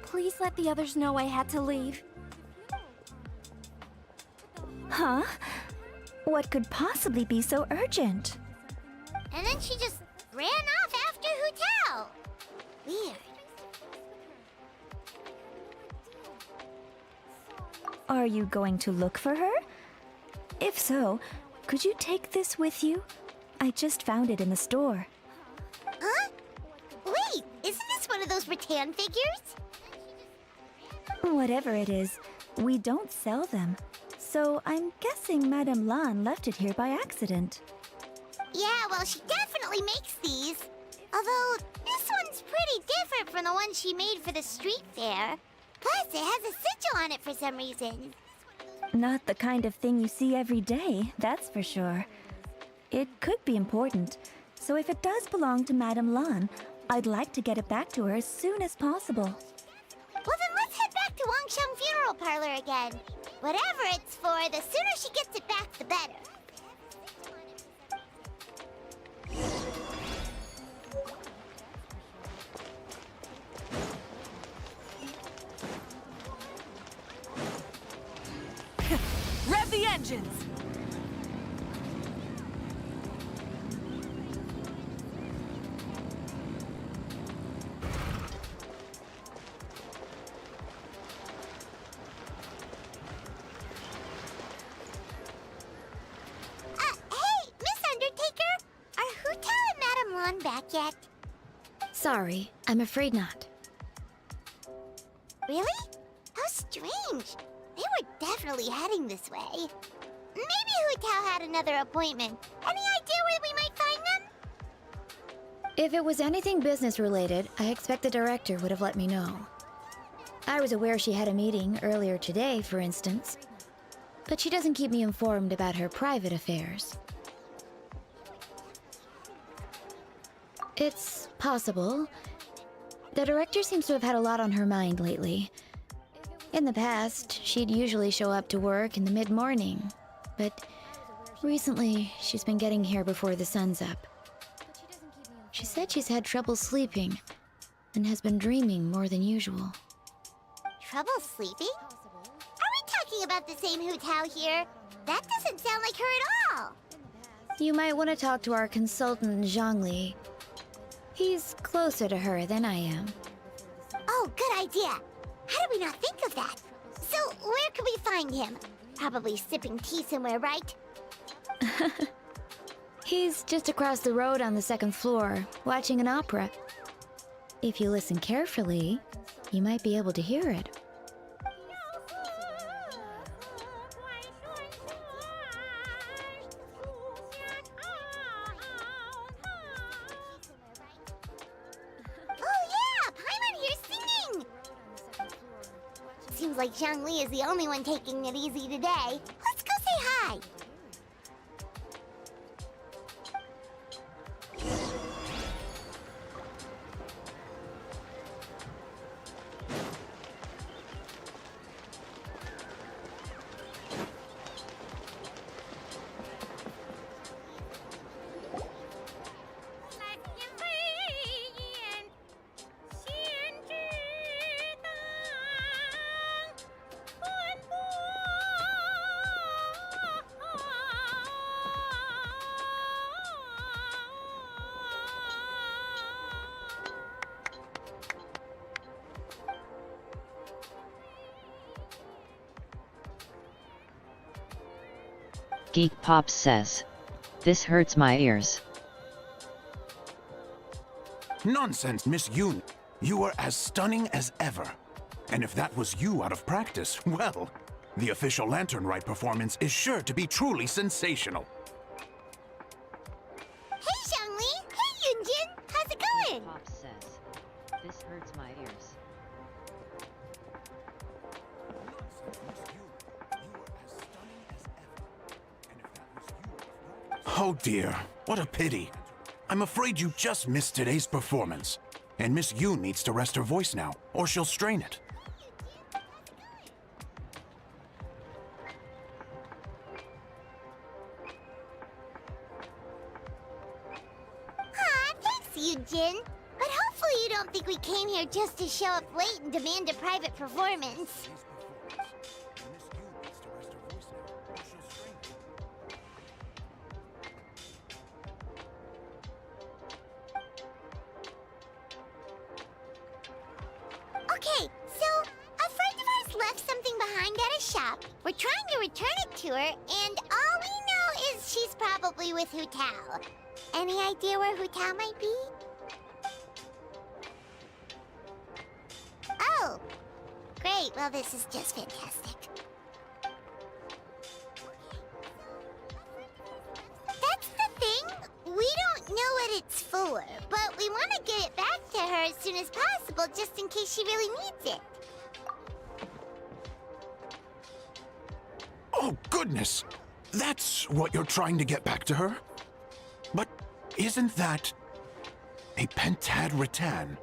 C: Please let the others know I had to leave.
J: Huh? What could possibly be so urgent?
E: And then she just ran off after Hu Tao. Weird.
J: Are you going to look for her? If so, could you take this with you? I just found it in the store.
E: Huh? Wait, isn't this one of those rattan figures?
J: Whatever it is, we don't sell them. So I'm guessing Madame Lan left it here by accident.
E: Yeah, well, she definitely makes these. Although, this one's pretty different from the one she made for the street fair. Plus, it has a sigil on it for some reason.
J: Not the kind of thing you see every day, that's for sure. It could be important, so if it does belong to Madame Lan, I'd like to get it back to her as soon as possible.
E: Well, then let's head back to Wangsheng Funeral Parlor again. Whatever it's for, the sooner she gets it back, the better.
D: Rev the engines!
E: Hey, Miss Undertaker! Are Hu Tao and Madame Lan back yet?
H: Sorry, I'm afraid not.
E: Really? How strange. They were definitely heading this way. Maybe Hu Tao had another appointment. Any idea where we might find them?
H: If it was anything business related, I expect the director would have let me know. I was aware she had a meeting earlier today, for instance. But she doesn't keep me informed about her private affairs. It's possible. The director seems to have had a lot on her mind lately. In the past, she'd usually show up to work in the mid-morning, but recently she's been getting here before the sun's up. She said she's had trouble sleeping and has been dreaming more than usual.
E: Trouble sleeping? Are we talking about the same Hu Tao here? That doesn't sound like her at all.
H: You might want to talk to our consultant, Zhongli. He's closer to her than I am.
E: Oh, good idea. How did we not think of that? So, where could we find him? Probably sipping tea somewhere, right?
H: He's just across the road on the second floor, watching an opera. If you listen carefully, you might be able to hear it.
E: Oh yeah, Paimon here's singing! Seems like Zhongli is the only one taking it easy today. Let's go say hi!
L: Geek Pops says. This hurts my ears.
M: Nonsense, Miss Yoon. You are as stunning as ever. And if that was you out of practice, well, the official Lantern Rite performance is sure to be truly sensational.
E: Hey, Zhongli! Hey, Yunjin! How's it going?
L: Pops says. This hurts my ears.
M: Oh dear, what a pity. I'm afraid you just missed today's performance. And Miss Yoon needs to rest her voice now, or she'll strain it.
E: Aw, thanks, Yunjin. But hopefully you don't think we came here just to show up late and demand a private performance. Okay, so a friend of ours left something behind at a shop. We're trying to return it to her, and all we know is she's probably with Hu Tao. Any idea where Hu Tao might be? Oh, great. Well, this is just fantastic. That's the thing. We don't know what it's for, but we want to get it back to her as soon as possible, just in case she really needs it.
M: Oh, goodness! That's what you're trying to get back to her? But isn't that a pentad rattan?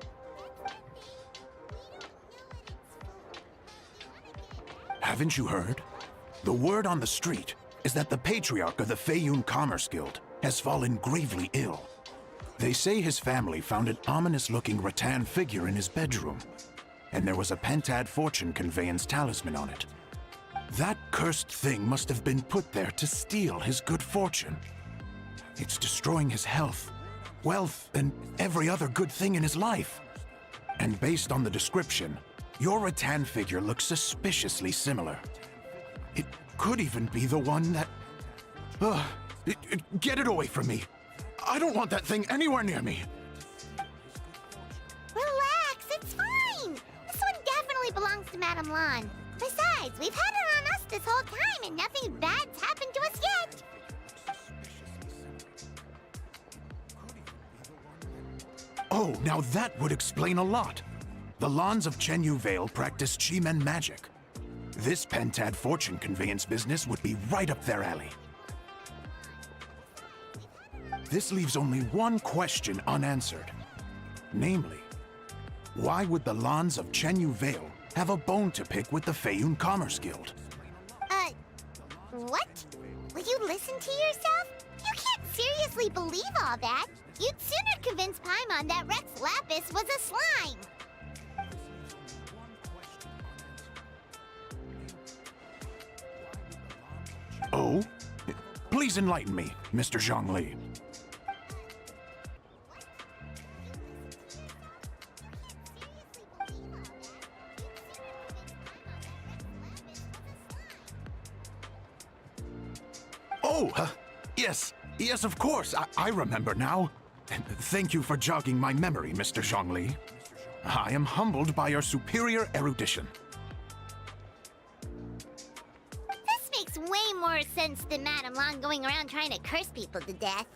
M: Haven't you heard? The word on the street is that the patriarch of the Feiyun Commerce Guild has fallen gravely ill. They say his family found an ominous-looking rattan figure in his bedroom, and there was a pentad fortune conveyance talisman on it. That cursed thing must have been put there to steal his good fortune. It's destroying his health, wealth, and every other good thing in his life. And based on the description, your rattan figure looks suspiciously similar. It could even be the one that... get it away from me! I don't want that thing anywhere near me!
E: Relax, it's fine. This one definitely belongs to Madame Lan. Besides, we've had it on us this whole time and nothing bad's happened to us yet.
M: Oh, now that would explain a lot. The Lans of Chenyu Vale practice Chi-Men magic. This pentad fortune conveyance business would be right up their alley. This leaves only one question unanswered. Namely, why would the Lans of Chenyu Vale have a bone to pick with the Feiyun Commerce Guild?
E: What? Will you listen to yourself? You can't seriously believe all that. You'd sooner convince Paimon that Rex Lapis was a slime.
M: Oh? Please enlighten me, Mr. Zhongli. Oh, yes, of course. I remember now. Thank you for jogging my memory, Mr. Zhongli. I am humbled by your superior erudition.
E: This makes way more sense than Madame Lan going around trying to curse people to death.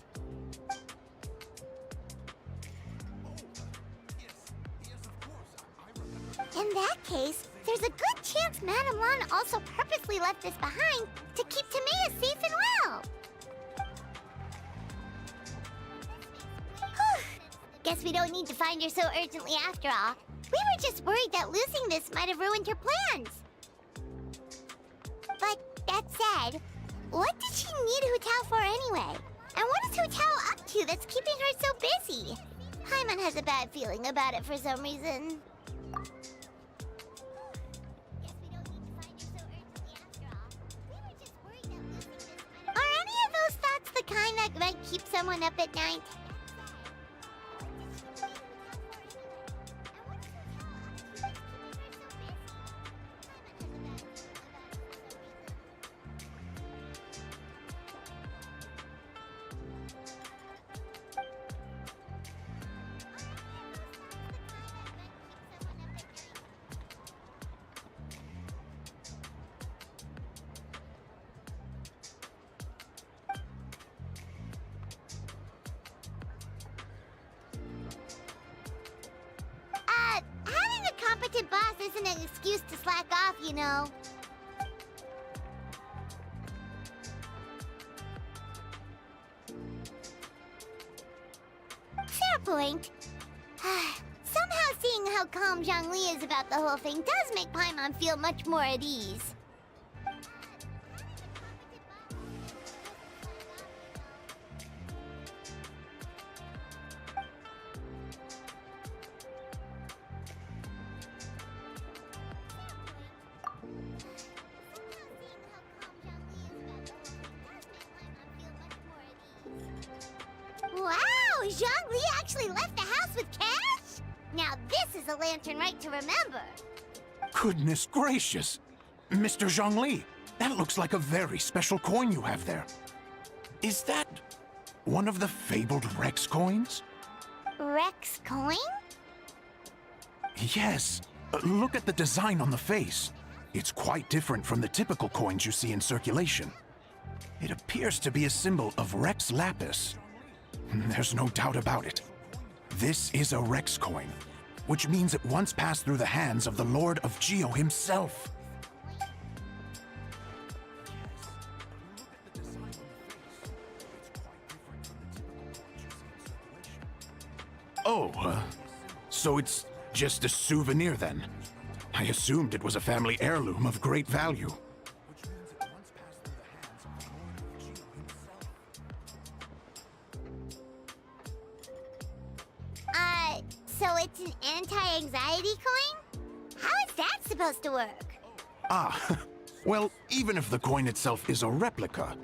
E: In that case, there's a good chance Madame Lan also purposely left this behind to keep Tamea safe and well. Whew. Guess we don't need to find her so urgently after all. We were just worried that losing this might have ruined her plans. But that said, what did she need Hu Tao for anyway? And what is Hu Tao up to that's keeping her so busy? Paimon has a bad feeling about it for some reason. Are any of those thoughts the kind that might keep someone up at night? isn't an excuse to slack off, you know. Fair point. Somehow seeing how calm Zhongli is about the whole thing does make Paimon feel much more at ease. Wow! Zhongli actually left the house with cash? Now this is a lantern right to remember.
M: Goodness gracious! Mr. Zhongli, that looks like a very special coin you have there. Is that one of the fabled Rex coins?
E: Rex coin?
M: Yes. Look at the design on the face. It's quite different from the typical coins you see in circulation. It appears to be a symbol of Rex Lapis. There's no doubt about it. This is a Rex coin, which means it once passed through the hands of the Lord of Geo himself. Oh, so it's just a souvenir then? I assumed it was a family heirloom of great value.
E: So it's an anti-anxiety coin? How is that supposed to work?
M: Ah, well, even if the coin itself is a replica,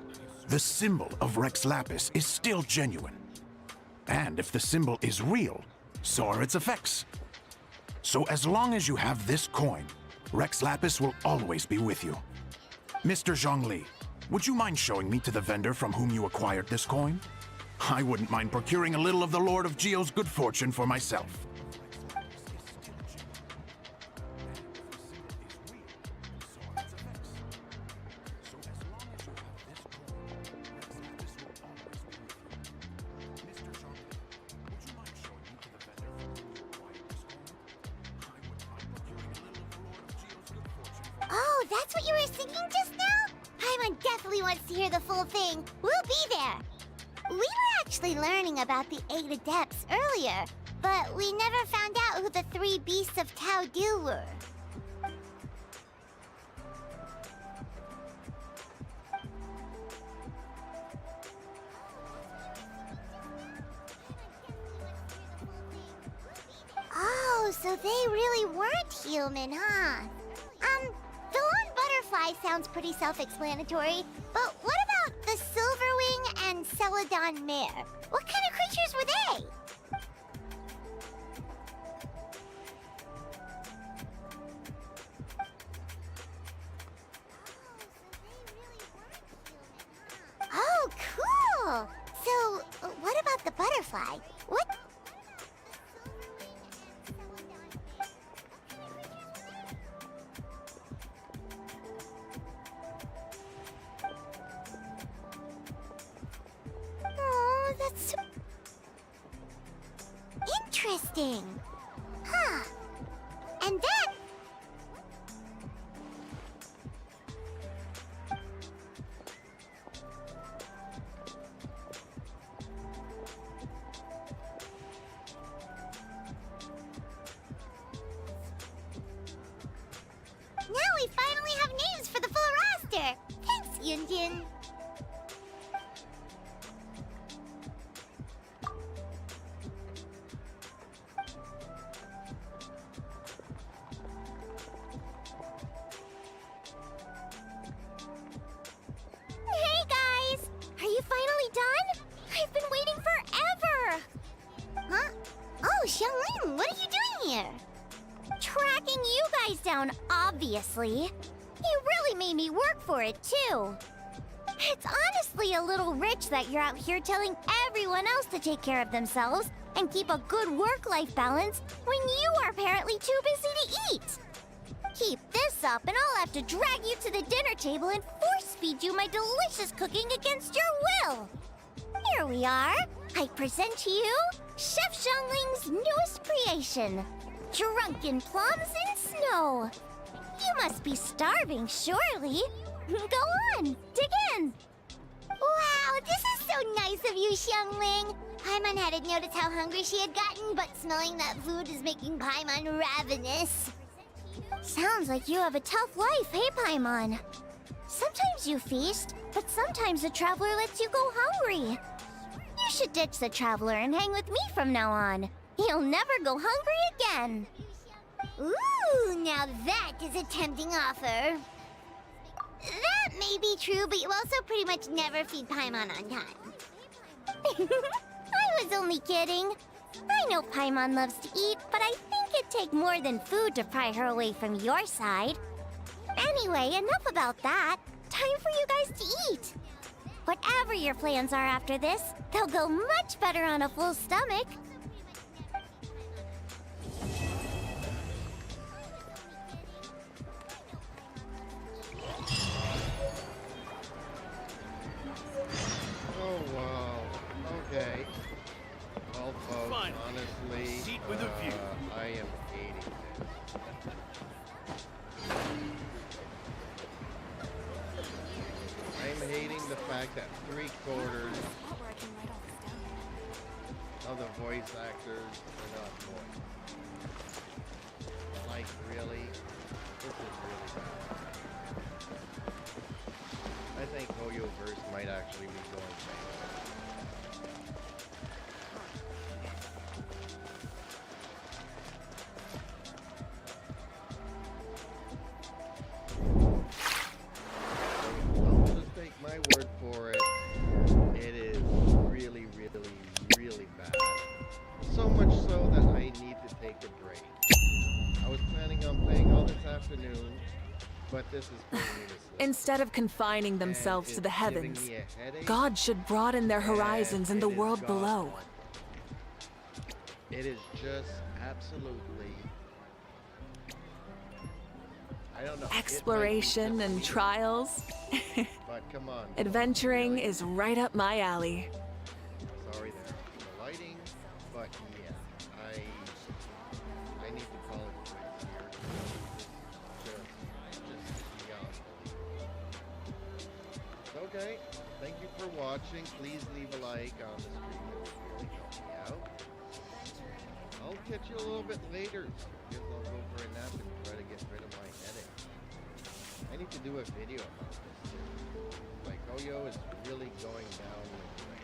M: the symbol of Rex Lapis is still genuine. And if the symbol is real, so are its effects. So as long as you have this coin, Rex Lapis will always be with you. Mr. Zhongli, would you mind showing me to the vendor from whom you acquired this coin? I wouldn't mind procuring a little of the Lord of Geo's good fortune for myself.
E: Oh, that's what you were singing just now? Paimon definitely wants to hear the full thing. We'll be there. We were actually learning about the 8 Adepts earlier, but we never found out who the 3 Beasts of Tao Dil were. Oh, so they really weren't human, huh? The lone butterfly sounds pretty self-explanatory, but what about the Silverwing and Celadon mare? What kind of creatures were they? Oh, cool! So, what about the butterfly? What? Oh, that's so interesting. Huh. And then now we finally have names for the full roster. Thanks, Yunjin. Hey guys! Are you finally done? I've been waiting forever! Huh? Oh, Xiangling, what are you doing here? Tracking you guys down, obviously. You really made me work for it, too. It's honestly a little rich that you're out here telling everyone else to take care of themselves and keep a good work-life balance when you are apparently too busy to eat. Keep this up and I'll have to drag you to the dinner table and force-feed you my delicious cooking against your will. Here we are. I present to you Chef Xiangling's newest creation, Drunken plums in snow. You must be starving, surely. Go on, dig in. Wow, this is so nice of you, Xiangling. Paimon hadn't noticed how hungry she had gotten, but smelling that food is making Paimon ravenous. Sounds like you have a tough life, hey, Paimon? Sometimes you feast, but sometimes the traveler lets you go hungry. You should ditch the traveler and hang with me from now on. You'll never go hungry again. Ooh, now that is a tempting offer. That may be true, but you also pretty much never feed Paimon on time. I was only kidding. I know Paimon loves to eat, but I think it'd take more than food to pry her away from your side. Anyway, enough about that. Time for you guys to eat. Whatever your plans are after this, they'll go much better on a full stomach.
A: Oh, wow. Okay. Well, folks,
N: Fine.
A: honestly,
N: Seat with a view.
A: I am hating this. I'm hating the fact that 3/4 of the voice actors are not voiced. Like, really? This is really bad. I think Hoyoverse might actually be going Don't just take my word for it. It is really, really, really bad. So much so that I need to take a break. I was planning on playing all this afternoon, but this is putting me to sleep.
D: Instead of confining themselves
A: And
D: to the
A: it's giving
D: heavens,
A: me a headache,
D: God should broaden their horizons in
A: and
D: the
A: it is
D: world
A: gone.
D: below.
A: It is just absolutely, I don't know. It might be
D: Exploration
A: just
D: and
A: me,
D: trials.
A: but come on.
D: Adventuring
A: really.
D: is right up my alley.
A: Sorry there for the lighting, but yeah, I need to call it quits here. Just beyond belief. Okay, thank you for watching. Please leave a like on the stream. It would really help me out. I'll catch you a little bit later because I'll go for a nap and try to get rid of my headache. I need to do a video about this too. Like, Oyo is really going down with the